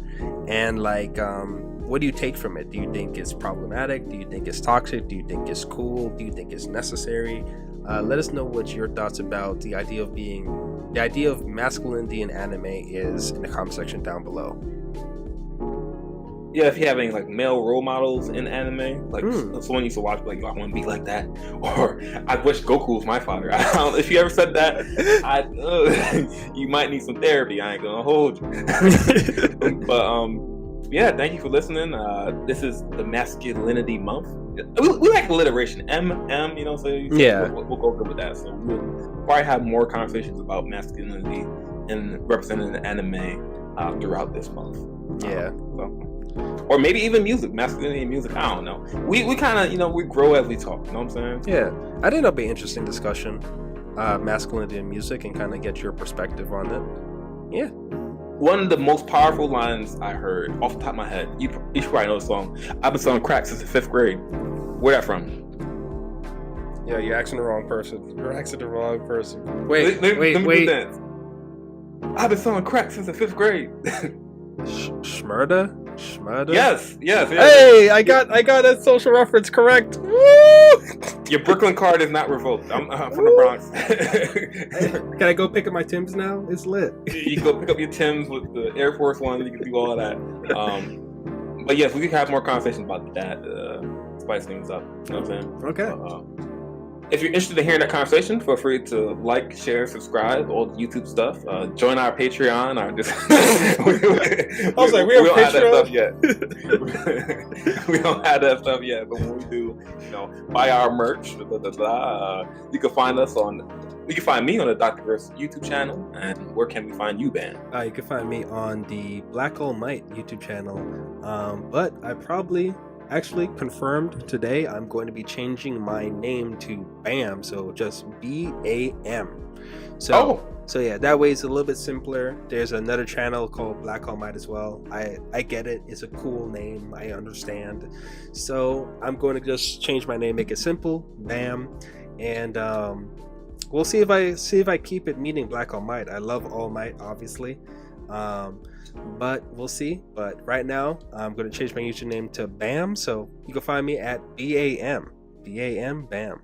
And like, what do you take from it? Do you think it's problematic? Do you think it's toxic? Do you think it's cool? Do you think it's necessary? Let us know what your thoughts about the idea of masculinity in anime is in the comment section down below. Yeah, if you have any like male role models in anime, like someone used to watch, like, I want to be like that, or I wish Goku was my father. I don't know if you ever said that. You might need some therapy. I ain't gonna hold you. But yeah, thank you for listening. This is the Masculinity Month. We like alliteration, MM, you know. So yeah, we'll go good with that. So we'll probably have more conversations about masculinity and represented in anime throughout this month. Yeah. Or maybe even music, masculinity and music. I don't know. We kind of, we grow as we talk. You know what I'm saying? Yeah, I think that'll be an interesting discussion. Masculinity and music, and kind of get your perspective on it. Yeah. One of the most powerful lines I heard off the top of my head. You should probably know the song. I've been selling crack since the 5th grade. Where that from? Yeah, you're asking the wrong person. Wait. I've been selling crack since the 5th grade. Shmurda? Yes. Hey, I got that social reference correct. Woo! Your Brooklyn card is not revoked. I'm from the Bronx. Can I go pick up my Timbs now? It's lit. You can go pick up your Timbs with the Air Force One. You can do all that. But yes, we can have more conversations about that. Spice things up. You know what I'm saying? Okay. If you're interested in hearing that conversation, feel free to like, share, subscribe, all the YouTube stuff. Join our Patreon. I was like, we don't have that stuff yet. We don't have that stuff yet, but when we do, buy our merch. You can find us you can find me on the Dr. Griffs YouTube channel. And where can we find you, Ben? You can find me on the Black All Might YouTube channel. But I probably actually confirmed today I'm going to be changing my name to BAM, so just BAM. So yeah, that way it's a little bit simpler. There's another channel called Black All Might as well. I get it, it's a cool name, I understand. So I'm going to just change my name, make it simple, BAM, and we'll see if I keep it meaning Black All Might. I love All Might, obviously. But we'll see. But right now, I'm going to change my username to BAM. So you can find me at BAM. BAM.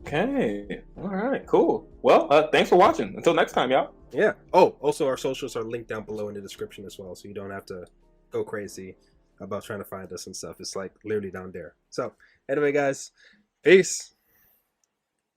Okay. All right. Cool. Well, thanks for watching. Until next time, y'all. Yeah. Oh, also our socials are linked down below in the description as well. So you don't have to go crazy about trying to find us and stuff. It's like literally down there. So anyway, guys, peace.